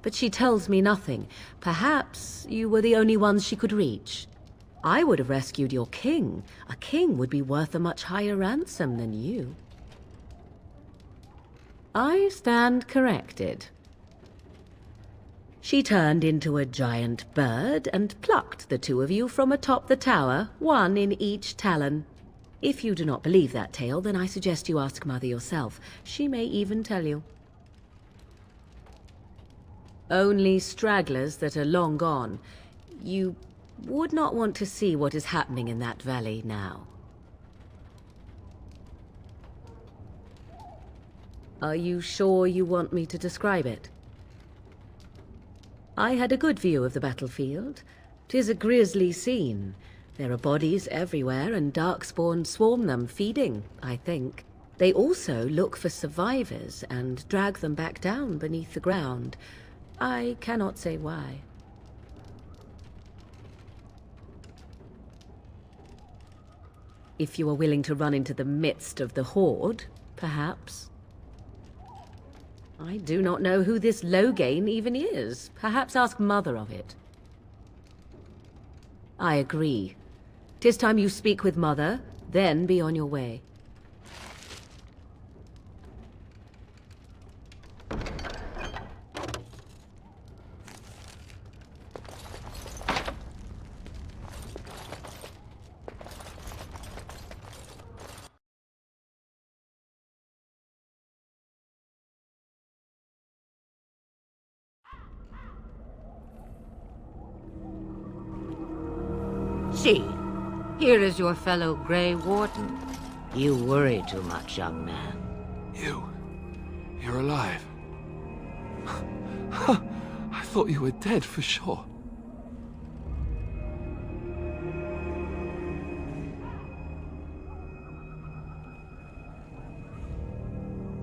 But she tells me nothing. Perhaps you were the only ones she could reach. I would have rescued your king. A king would be worth a much higher ransom than you. I stand corrected. She turned into a giant bird and plucked the two of you from atop the tower, one in each talon. If you do not believe that tale, then I suggest you ask Mother yourself. She may even tell you. Only stragglers that are long gone. You would not want to see what is happening in that valley now. Are you sure you want me to describe it? I had a good view of the battlefield. 'Tis a grisly scene. There are bodies everywhere, and darkspawn swarm them, feeding, I think. They also look for survivors and drag them back down beneath the ground. I cannot say why. If you are willing to run into the midst of the Horde, perhaps. I do not know who this Loghain even is. Perhaps ask Mother of it. I agree. 'Tis time you speak with Mother, then be on your way. See, here is your fellow Grey Warden. You worry too much, young man. You're alive. I thought you were dead for sure.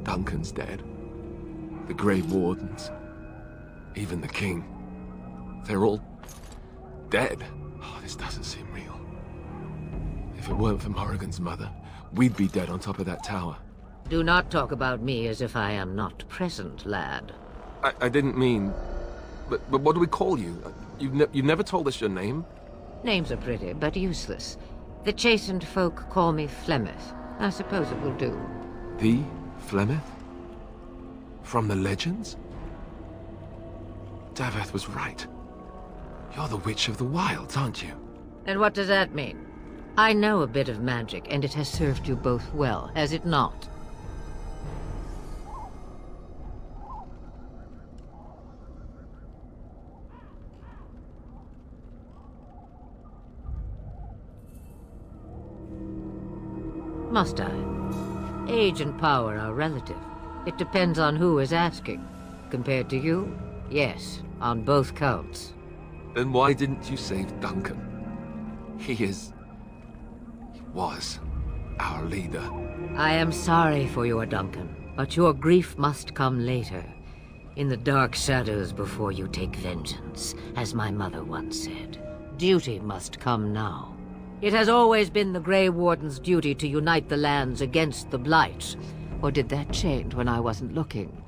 Duncan's dead. The Grey Wardens. Even the King. They're all dead. Oh, this doesn't seem real. If it weren't for Morrigan's mother, we'd be dead on top of that tower. Do not talk about me as if I am not present, lad. I didn't mean... But what do we call you? You've never told us your name? Names are pretty, but useless. The chastened folk call me Flemeth. I suppose it will do. The Flemeth? From the legends? Daveth was right. You're the Witch of the Wilds, aren't you? And what does that mean? I know a bit of magic, and it has served you both well, has it not? Must I? Age and power are relative. It depends on who is asking. Compared to you, yes, on both counts. Then why didn't you save Duncan? He was our leader. I am sorry for your Duncan, but your grief must come later. In the dark shadows before you take vengeance, as my mother once said. Duty must come now. It has always been the Grey Warden's duty to unite the lands against the Blight. Or did that change when I wasn't looking?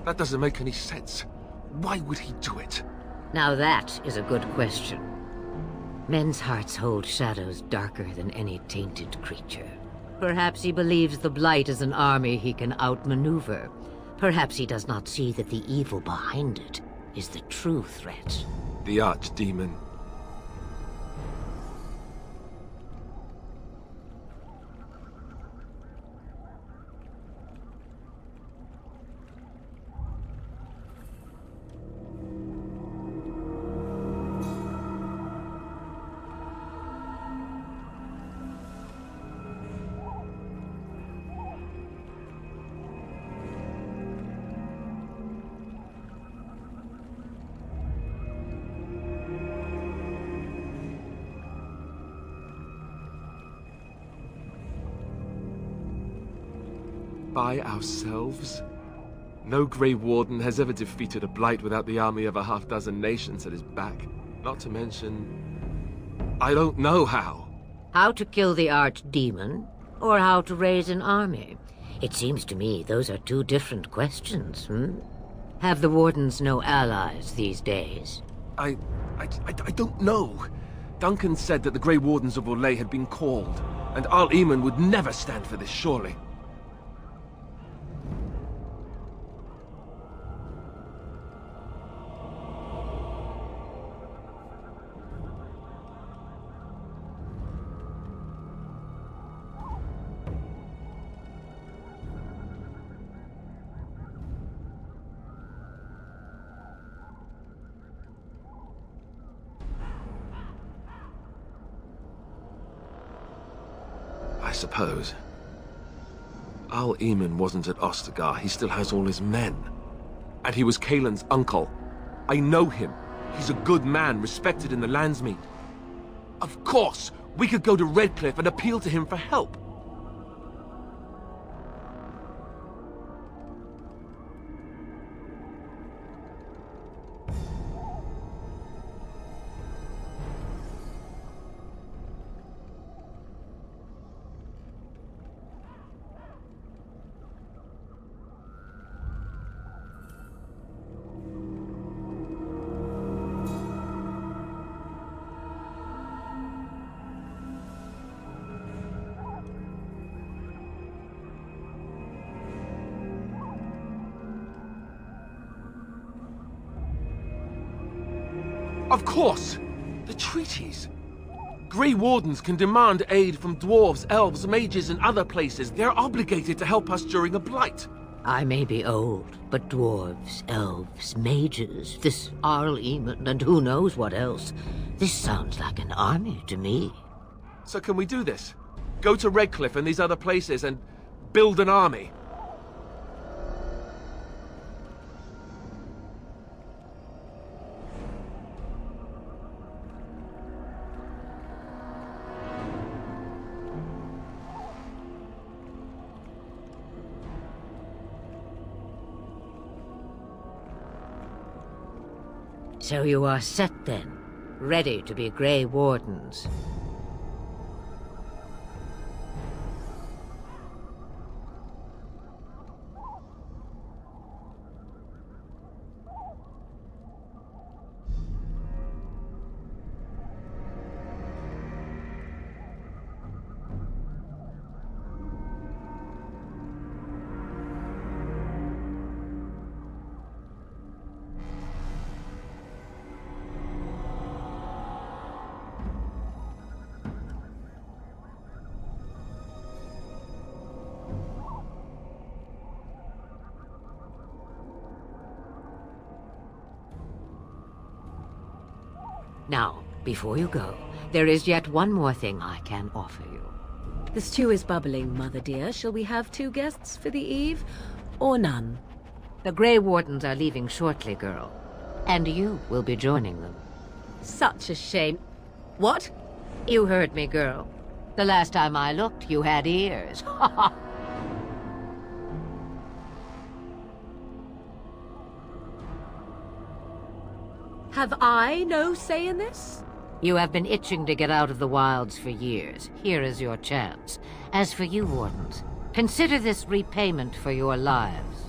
That doesn't make any sense. Why would he do it? Now that is a good question. Men's hearts hold shadows darker than any tainted creature. Perhaps he believes the Blight is an army he can outmaneuver. Perhaps he does not see that the evil behind it is the true threat. The archdemon. By ourselves? No Grey Warden has ever defeated a Blight without the army of a half-dozen nations at his back. Not to mention... I don't know how. How to kill the archdemon, or how to raise an army? It seems to me those are two different questions, Have the Wardens no allies these days? I don't know. Duncan said that the Grey Wardens of Orlais had been called, and Al-Eamon would never stand for this, surely. I suppose. Al-Eamon wasn't at Ostagar. He still has all his men. And he was Kaelin's uncle. I know him. He's a good man, respected in the Landsmeet. Of course, we could go to Redcliffe and appeal to him for help. Of course! The treaties! Grey Wardens can demand aid from dwarves, elves, mages, and other places. They're obligated to help us during a blight. I may be old, but dwarves, elves, mages, this Al-Eamon, and who knows what else. This sounds like an army to me. So can we do this? Go to Redcliffe and these other places and build an army? So you are set then, ready to be Grey Wardens. Now, before you go, there is yet one more thing I can offer you. The stew is bubbling, Mother dear. Shall we have 2 guests for the eve, or none? The Grey Wardens are leaving shortly, girl. And you will be joining them. Such a shame. What? You heard me, girl. The last time I looked, you had ears. Ha ha! Have I no say in this? You have been itching to get out of the wilds for years. Here is your chance. As for you, Wardens, consider this repayment for your lives.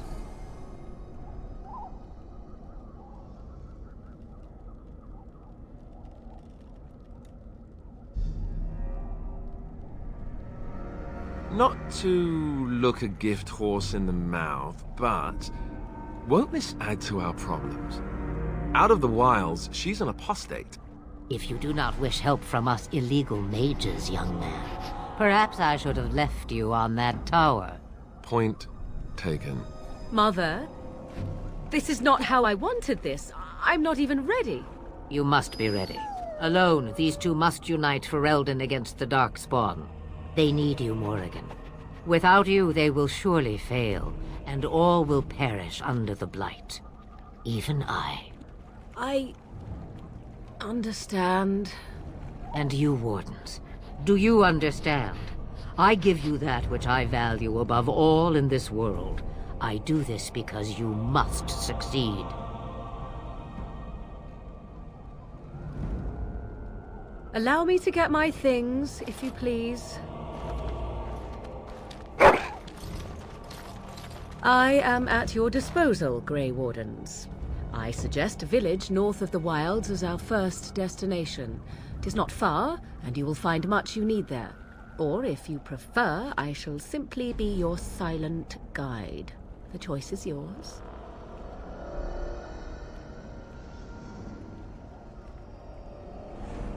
Not to look a gift horse in the mouth, but won't this add to our problems? Out of the wilds, she's an apostate. If you do not wish help from us illegal mages, young man, perhaps I should have left you on that tower. Point taken. Mother, this is not how I wanted this. I'm not even ready. You must be ready. Alone, these two must unite for Eldon against the darkspawn. They need you, Morrigan. Without you, they will surely fail, and all will perish under the Blight. Even I. I understand. And you, Wardens, do you understand? I give you that which I value above all in this world. I do this because you must succeed. Allow me to get my things, if you please. I am at your disposal, Grey Wardens. I suggest a village north of the wilds as our first destination. 'Tis not far, and you will find much you need there. Or, if you prefer, I shall simply be your silent guide. The choice is yours.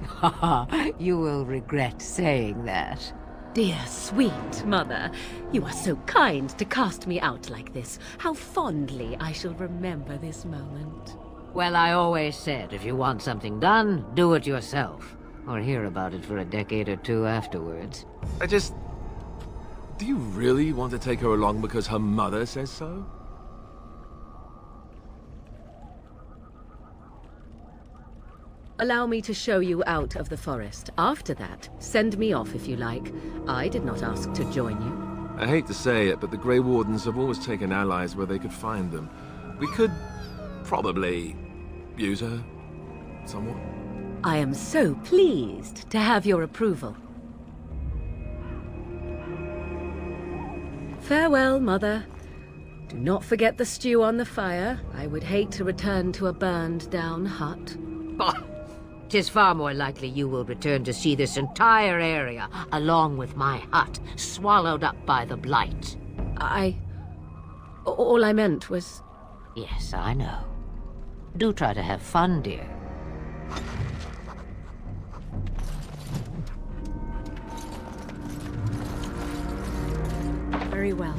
Haha, you will regret saying that. Dear, sweet mother, you are so kind to cast me out like this. How fondly I shall remember this moment. Well, I always said, if you want something done, do it yourself. Or hear about it for a decade or two afterwards. Do you really want to take her along because her mother says so? Allow me to show you out of the forest. After that, send me off if you like. I did not ask to join you. I hate to say it, but the Grey Wardens have always taken allies where they could find them. We could probably use her somewhat. I am so pleased to have your approval. Farewell, Mother. Do not forget the stew on the fire. I would hate to return to a burned-down hut. Bah! 'Tis far more likely you will return to see this entire area, along with my hut, swallowed up by the Blight. All I meant was... Yes, I know. Do try to have fun, dear. Very well.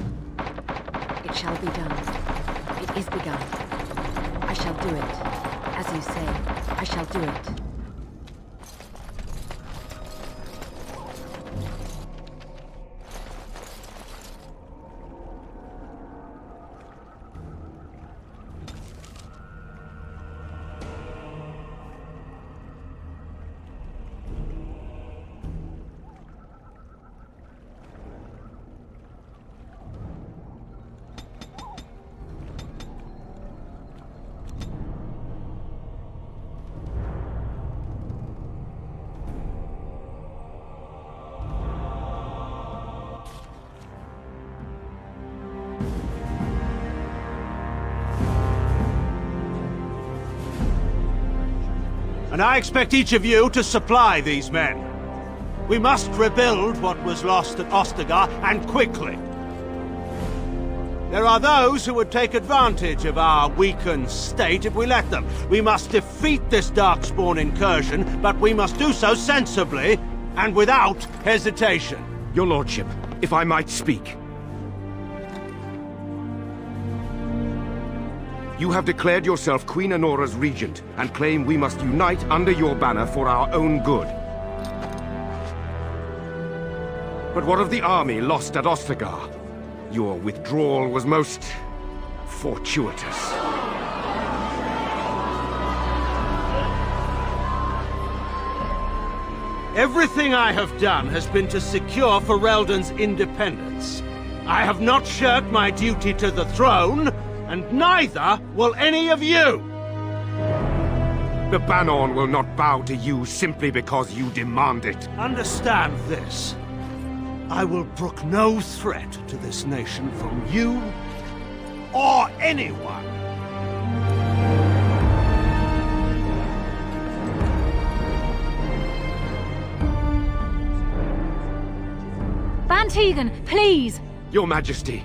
It shall be done. It is begun. I shall do it. As you say, I shall do it. And I expect each of you to supply these men. We must rebuild what was lost at Ostagar, and quickly. There are those who would take advantage of our weakened state if we let them. We must defeat this darkspawn incursion, but we must do so sensibly and without hesitation. Your lordship, if I might speak. You have declared yourself Queen Honora's regent, and claim we must unite under your banner for our own good. But what of the army lost at Ostagar? Your withdrawal was most fortuitous. Everything I have done has been to secure Ferelden's independence. I have not shirked my duty to the throne, and neither will any of you! The Banon will not bow to you simply because you demand it. Understand this. I will brook no threat to this nation from you or anyone. Van Tegan, please! Your Majesty,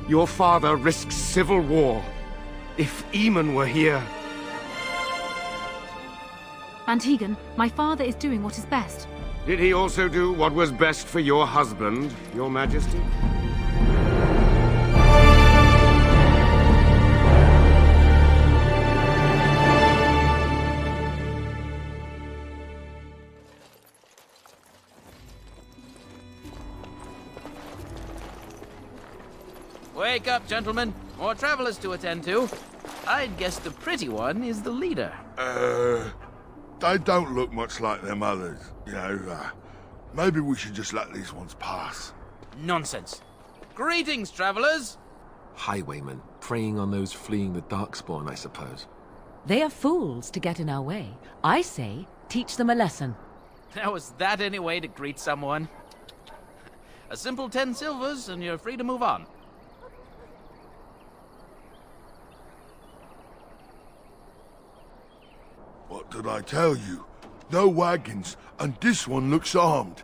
your father risks civil war. If Eamon were here... Van Tegan, my father is doing what is best. Did he also do what was best for your husband, Your Majesty? Wake up, gentlemen. More travelers to attend to. I'd guess the pretty one is the leader. They don't look much like them others, you know. Maybe we should just let these ones pass. Nonsense. Greetings, travelers. Highwaymen, preying on those fleeing the darkspawn, I suppose. They are fools to get in our way. I say, teach them a lesson. Now, is that any way to greet someone? A simple 10 silvers, and you're free to move on. What did I tell you? No wagons, and this one looks armed.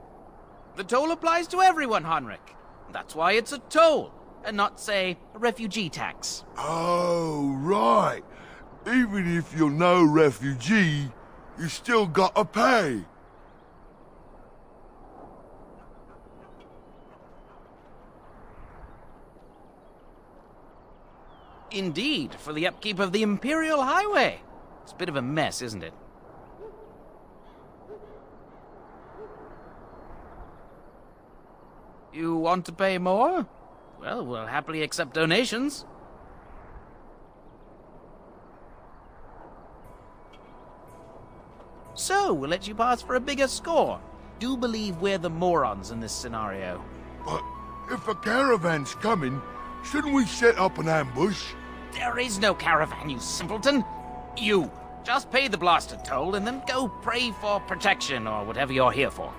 The toll applies to everyone, Henrik. That's why it's a toll, and not, say, a refugee tax. Oh, right. Even if you're no refugee, you still gotta pay. Indeed, for the upkeep of the Imperial Highway. It's a bit of a mess, isn't it? You want to pay more? Well, we'll happily accept donations. So, we'll let you pass for a bigger score. Do believe we're the morons in this scenario. But if a caravan's coming, shouldn't we set up an ambush? There is no caravan, you simpleton. You, just pay the blasted toll and then go pray for protection or whatever you're here for.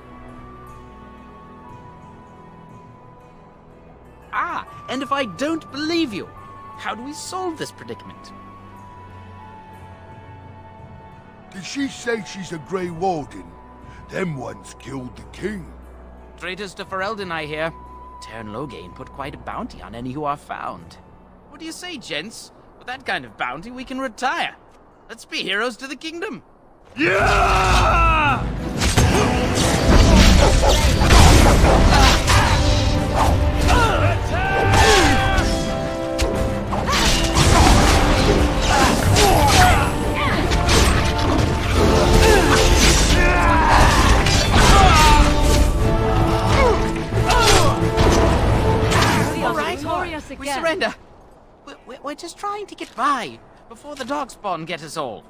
Ah, and if I don't believe you, how do we solve this predicament? Did she say she's a Grey Warden? Them ones killed the king. Traitors to Ferelden, I hear. Tern Loghain put quite a bounty on any who are found. What do you say, gents? With that kind of bounty, we can retire. Let's be heroes to the kingdom. Yeah! All right, we surrender. We're just trying to get by before the darkspawn get us all.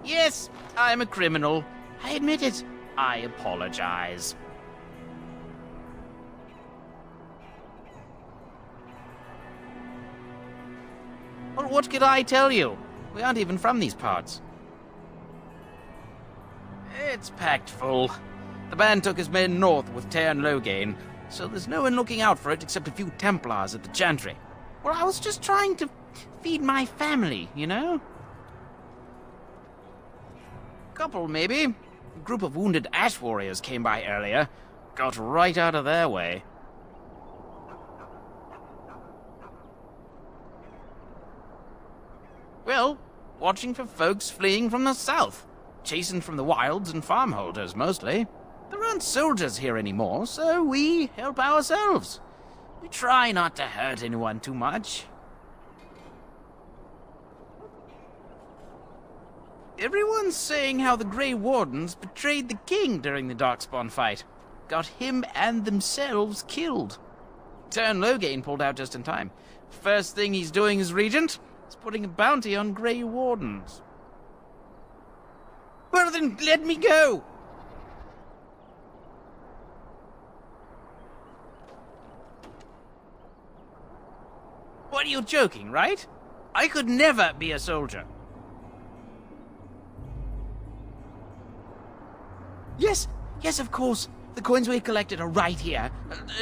Yes, I'm a criminal. I admit it. I apologize. Well, what could I tell you? We aren't even from these parts. It's packed full. The band took his men north with Tern Loghain, so there's no one looking out for it except a few Templars at the Chantry. Well, I was just trying to feed my family, you know? Couple, maybe. A group of wounded ash warriors came by earlier. Got right out of their way. Well, watching for folks fleeing from the south. Chasing from the wilds and farmholders, mostly. There aren't soldiers here anymore, so we help ourselves. We try not to hurt anyone too much. Everyone's saying how the Grey Wardens betrayed the king during the darkspawn fight. Got him and themselves killed. Tern Loghain pulled out just in time. First thing he's doing as regent is putting a bounty on Grey Wardens. Well then, let me go! What, are you joking, right? I could never be a soldier. Yes, of course. The coins we collected are right here.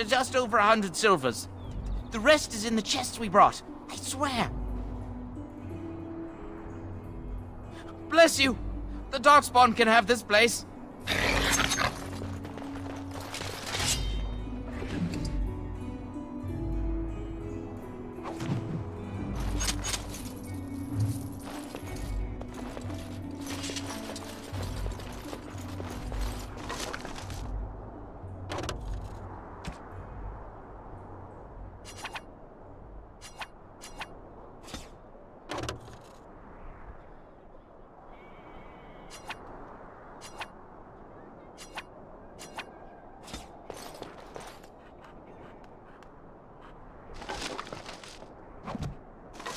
Just over 100 silvers. The rest is in the chests we brought. I swear. Bless you. The darkspawn can have this place.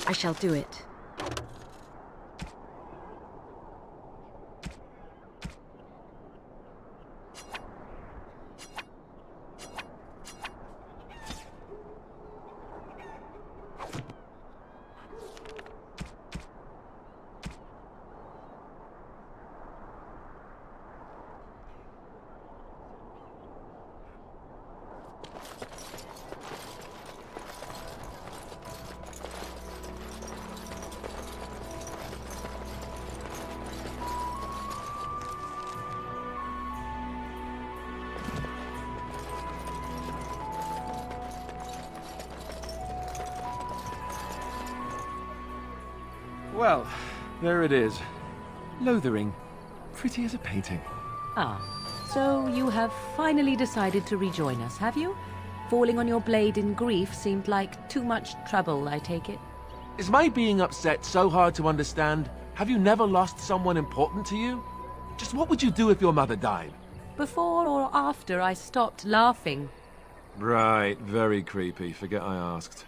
I shall do it. Well, there it is. Lothering. Pretty as a painting. Ah, so you have finally decided to rejoin us, have you? Falling on your blade in grief seemed like too much trouble, I take it. Is my being upset so hard to understand? Have you never lost someone important to you? Just what would you do if your mother died? Before or after I stopped laughing? Right, very creepy. Forget I asked.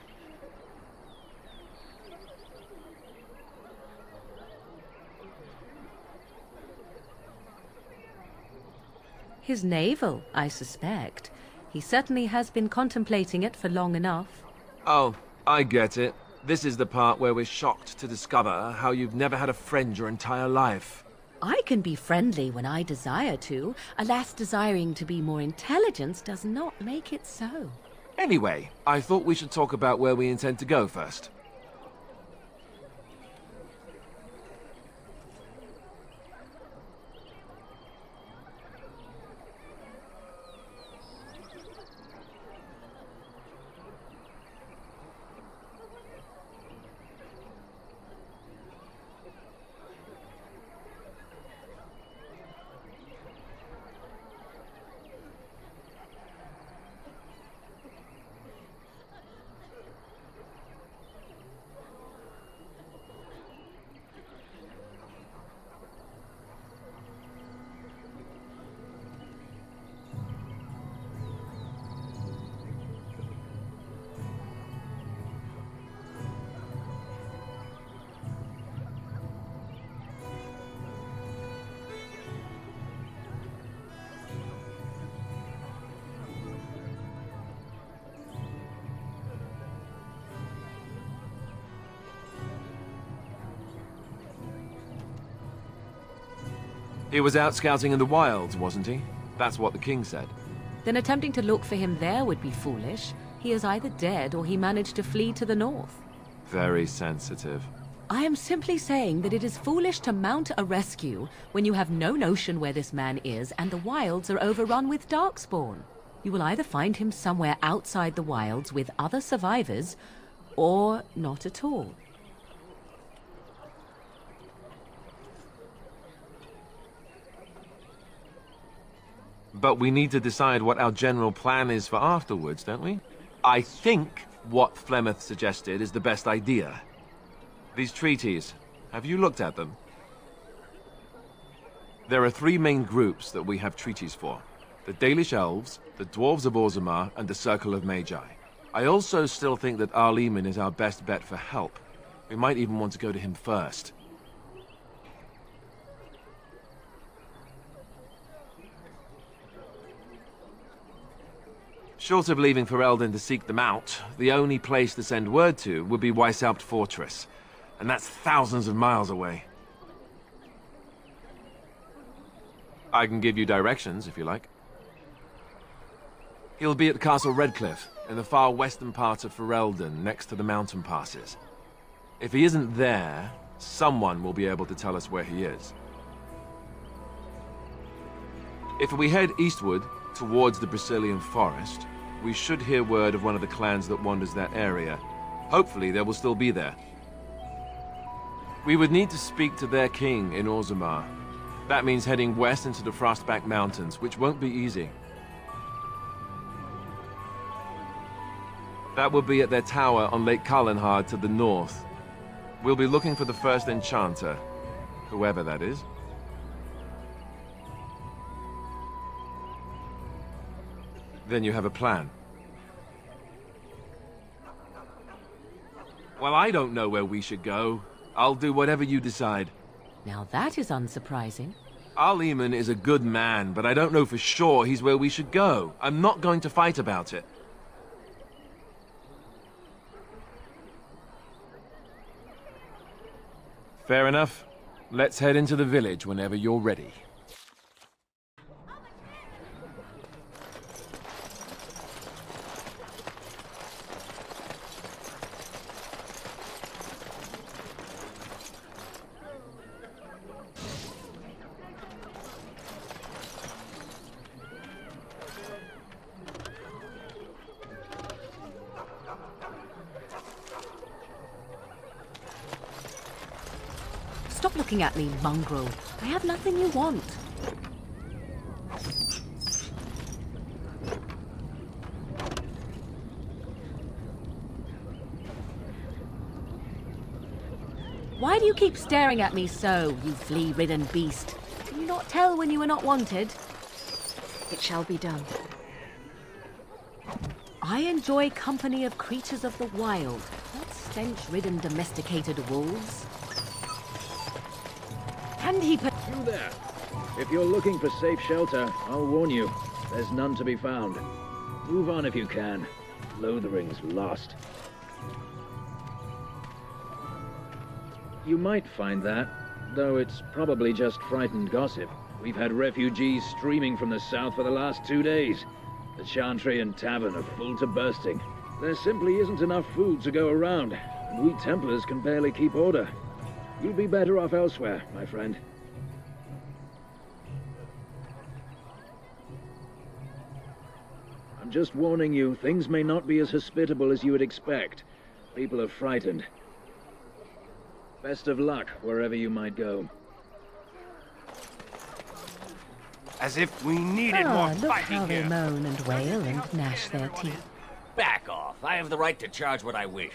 His navel, I suspect. He certainly has been contemplating it for long enough. Oh, I get it. This is the part where we're shocked to discover how you've never had a friend your entire life. I can be friendly when I desire to. Alas, desiring to be more intelligent does not make it so. Anyway, I thought we should talk about where we intend to go first. He was out scouting in the wilds, wasn't he? That's what the king said. Then attempting to look for him there would be foolish. He is either dead or he managed to flee to the north. Very sensitive. I am simply saying that it is foolish to mount a rescue when you have no notion where this man is and the wilds are overrun with darkspawn. You will either find him somewhere outside the wilds with other survivors, or not at all. But we need to decide what our general plan is for afterwards, don't we? I think what Flemeth suggested is the best idea. These treaties, have you looked at them? There are 3 main groups that we have treaties for. The Dalish Elves, the Dwarves of Orzammar, and the Circle of Magi. I also still think that Arleman is our best bet for help. We might even want to go to him first. Short of leaving Ferelden to seek them out, the only place to send word to would be Weishaupt Fortress. And that's thousands of miles away. I can give you directions, if you like. He'll be at Castle Redcliffe, in the far western part of Ferelden, next to the mountain passes. If he isn't there, someone will be able to tell us where he is. If we head eastward, towards the Brazilian forest, we should hear word of one of the clans that wanders that area. Hopefully they will still be there. We would need to speak to their king in Orzammar. That means heading west into the Frostback Mountains, which won't be easy. That will be at their tower on Lake Kalenhard to the north. We'll be looking for the first enchanter, whoever that is. Then you have a plan. Well, I don't know where we should go. I'll do whatever you decide. Now that is unsurprising. Arleman is a good man, but I don't know for sure he's where we should go. I'm not going to fight about it. Fair enough. Let's head into the village whenever you're ready. Stop looking at me, mongrel. I have nothing you want. Why do you keep staring at me so, you flea-ridden beast? Can you not tell when you are not wanted? It shall be done. I enjoy company of creatures of the wild, not stench-ridden domesticated wolves. And he put you there. If you're looking for safe shelter, I'll warn you, there's none to be found. Move on if you can. Lothering's lost. You might find that, though it's probably just frightened gossip. We've had refugees streaming from the south for the last 2 days. The Chantry and Tavern are full to bursting. There simply isn't enough food to go around, and we Templars can barely keep order. You'd be better off elsewhere, my friend. I'm just warning you, things may not be as hospitable as you would expect. People are frightened. Best of luck, wherever you might go. As if we needed more look fighting how here. they moan and wail and gnash their teeth. Back off. I have the right to charge what I wish.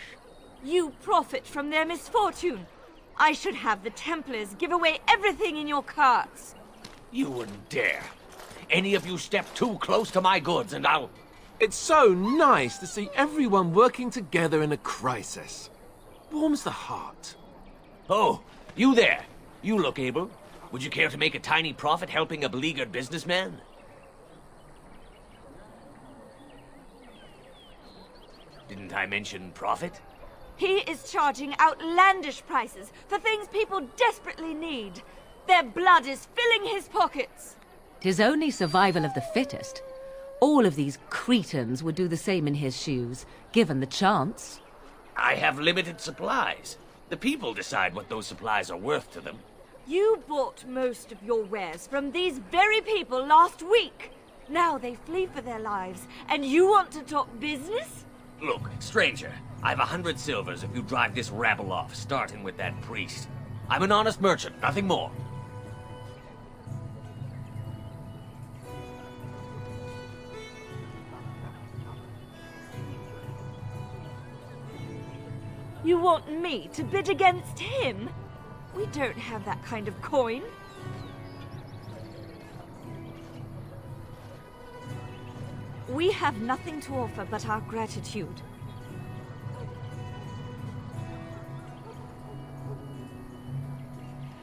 You profit from their misfortune. I should have the Templars give away everything in your carts. You wouldn't dare. Any of you step too close to my goods and I'll... It's so nice to see everyone working together in a crisis. Warms the heart. Oh, you there. You look able. Would you care to make a tiny profit helping a beleaguered businessman? Didn't I mention profit? He is charging outlandish prices for things people desperately need. Their blood is filling his pockets. 'Tis only survival of the fittest. All of these cretins would do the same in his shoes, given the chance. I have limited supplies. The people decide what those supplies are worth to them. You bought most of your wares from these very people last week. Now they flee for their lives, and you want to talk business? Look, stranger, I've 100 silvers if you drive this rabble off, starting with that priest. I'm an honest merchant, nothing more. You want me to bid against him? We don't have that kind of coin. We have nothing to offer but our gratitude.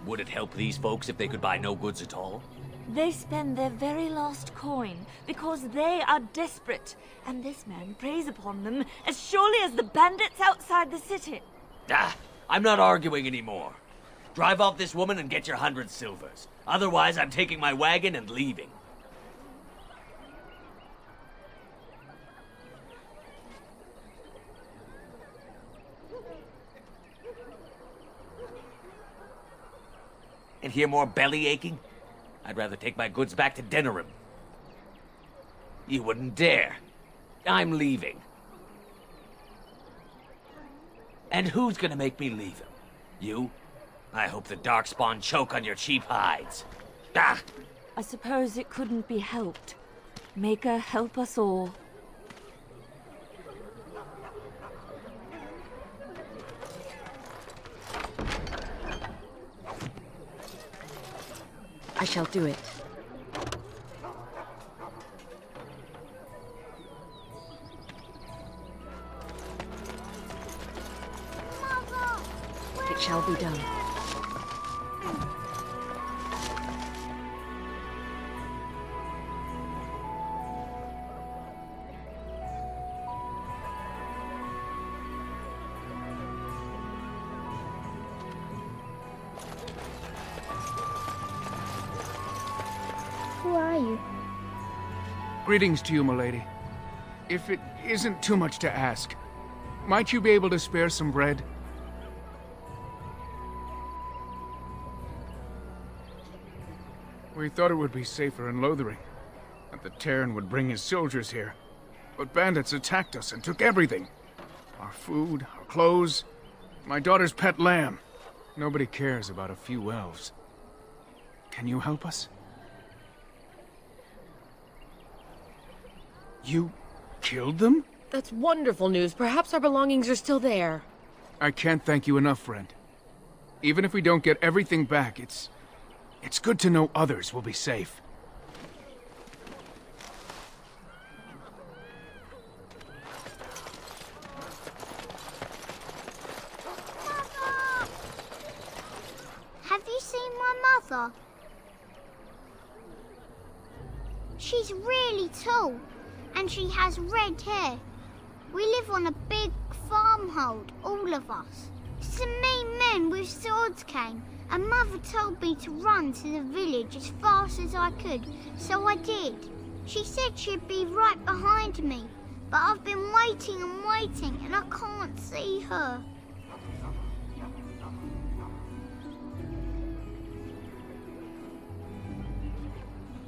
Would it help these folks if they could buy no goods at all? They spend their very last coin because they are desperate, and this man preys upon them as surely as the bandits outside the city. Ah, I'm not arguing anymore. Drive off this woman and get your 100 silvers. Otherwise, I'm taking my wagon and leaving. And hear more belly aching? I'd rather take my goods back to Denerim. You wouldn't dare. I'm leaving. And who's gonna make me leave him? You? I hope the darkspawn choke on your cheap hides. Ah! I suppose it couldn't be helped. Maker, help us all. I shall do it. It shall be done. Who are you? Greetings to you, milady. If it isn't too much to ask, might you be able to spare some bread? We thought it would be safer in Lothering, that the Terran would bring his soldiers here. But bandits attacked us and took everything. Our food, our clothes, my daughter's pet lamb. Nobody cares about a few elves. Can you help us? You killed them? That's wonderful news. Perhaps our belongings are still there. I can't thank you enough, friend. Even if we don't get everything back, it's good to know others will be safe. Have you seen my mother? She's really tall, and she has red hair. We live on a big farmhold, all of us. Some mean men with swords came, and Mother told me to run to the village as fast as I could, so I did. She said she'd be right behind me, but I've been waiting and waiting, and I can't see her.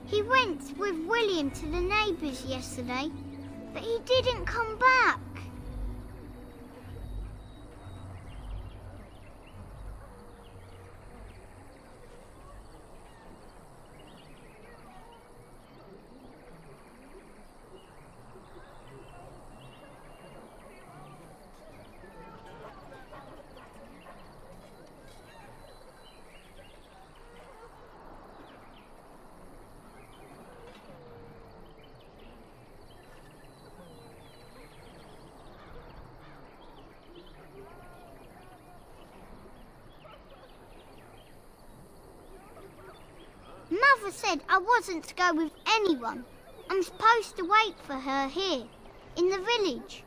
He went with William to the neighbours yesterday, but he didn't come back. Mother said I wasn't to go with anyone. I'm supposed to wait for her here, in the village.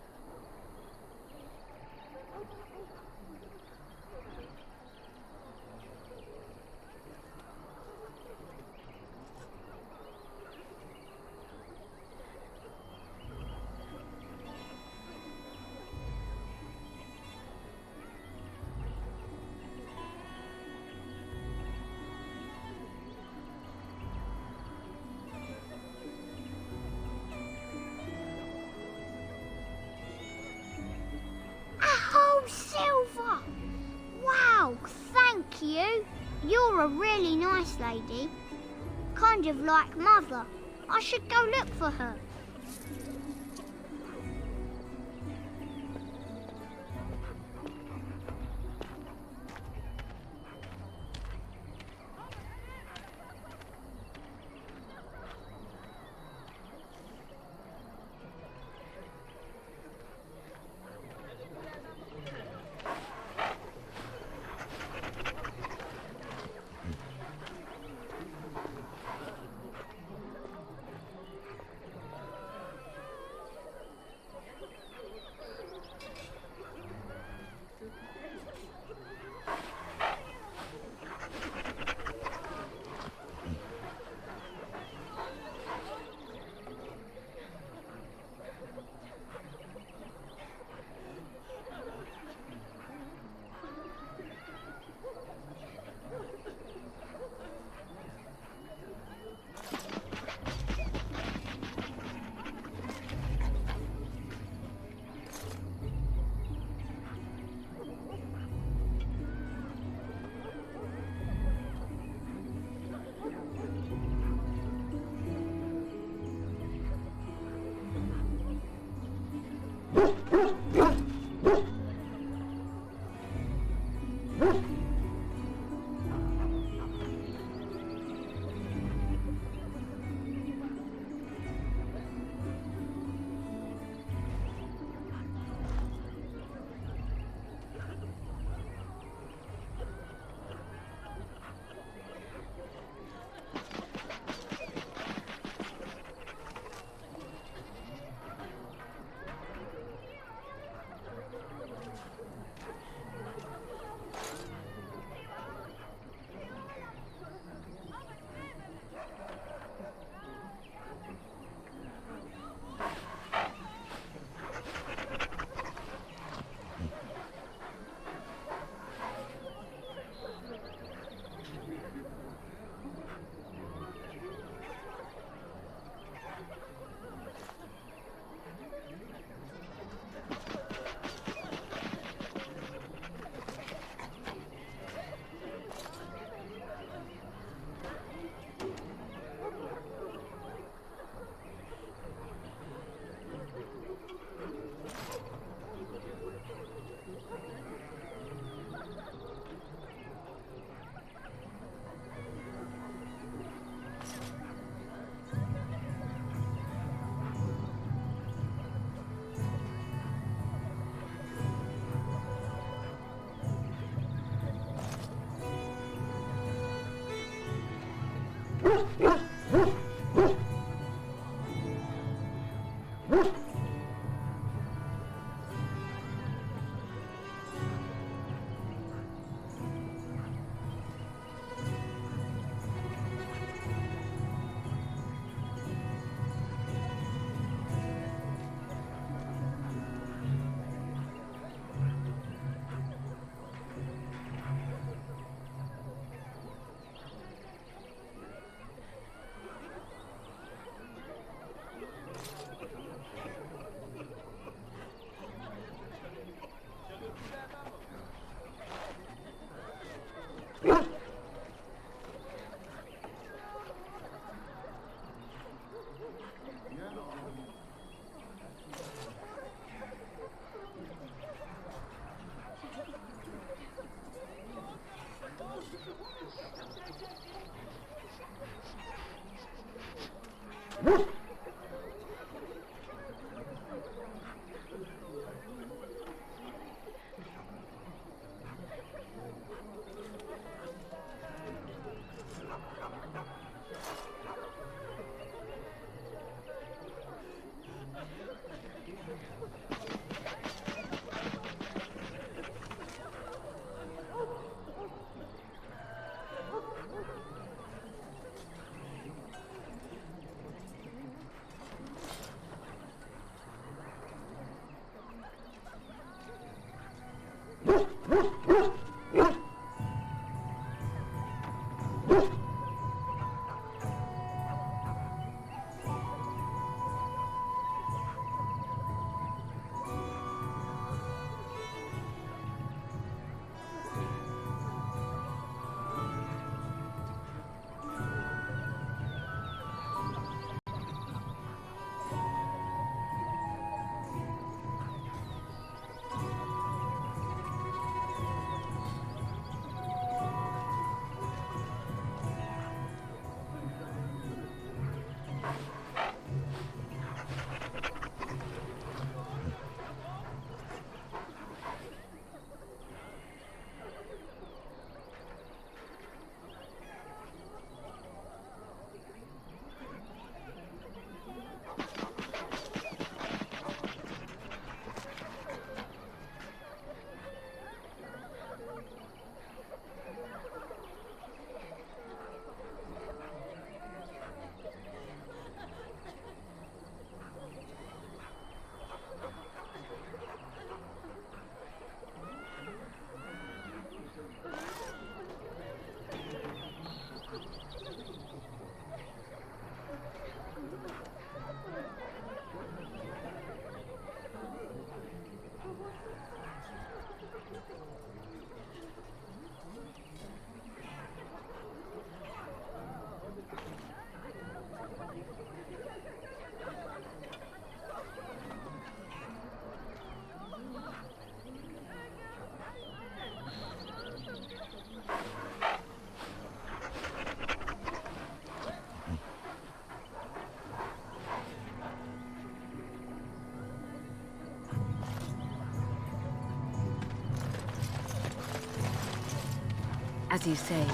Oh, thank you. You're a really nice lady. Kind of like Mother. I should go look for her. As you say.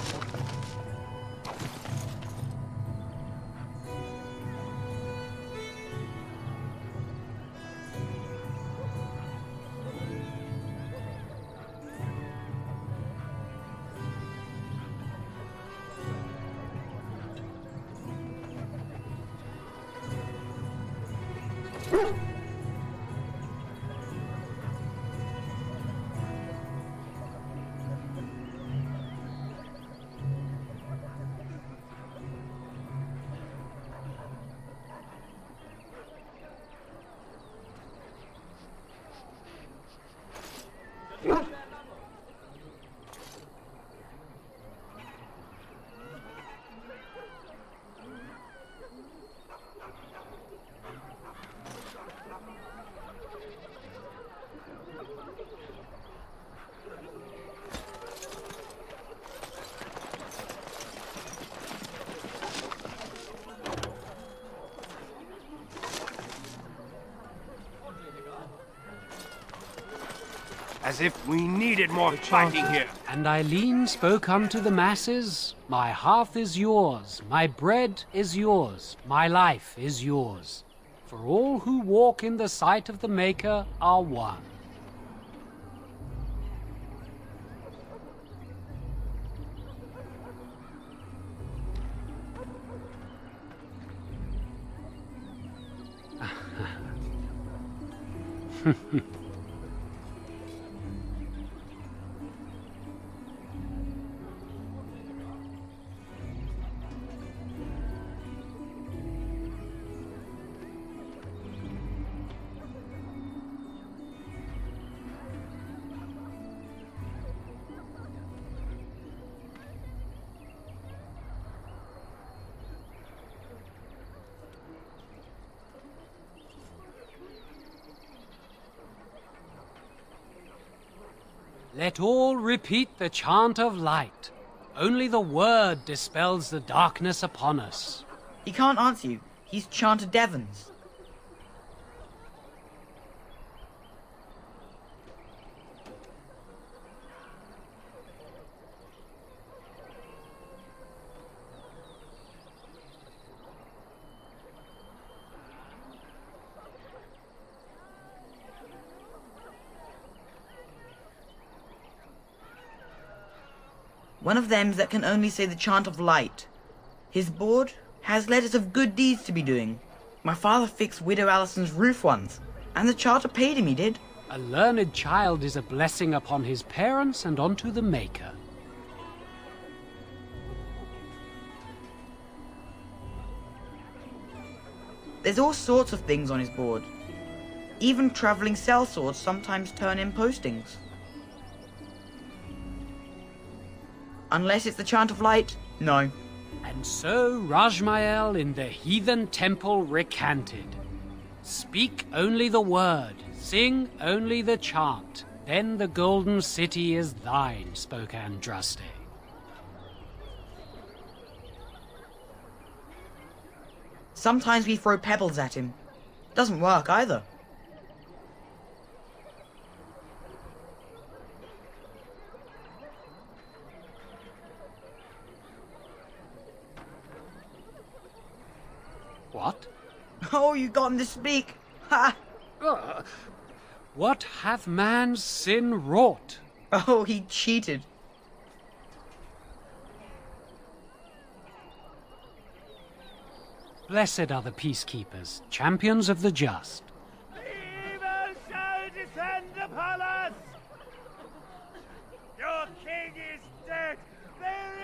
As if we needed more fighting here. And Eileen spoke unto the masses, my hearth is yours, my bread is yours, my life is yours. For all who walk in the sight of the Maker are one. Let all repeat the chant of light. Only the word dispels the darkness upon us. He can't answer you. He's chanted Devons. One of them that can only say the chant of light. His board has letters of good deeds to be doing. My father fixed Widow Allison's roof once, and the charter paid him, he did. A learned child is a blessing upon his parents and onto the Maker. There's all sorts of things on his board. Even traveling sellswords sometimes turn in postings. Unless it's the chant of light, no. And so Rajmael in the heathen temple recanted. Speak only the word, sing only the chant, then the golden city is thine, spoke Andraste. Sometimes we throw pebbles at him. Doesn't work either. What? Oh, you got him to speak! Ha! What hath man's sin wrought? Oh, he cheated. Blessed are the peacekeepers, champions of the just. Evil shall descend upon us! Your king is dead! There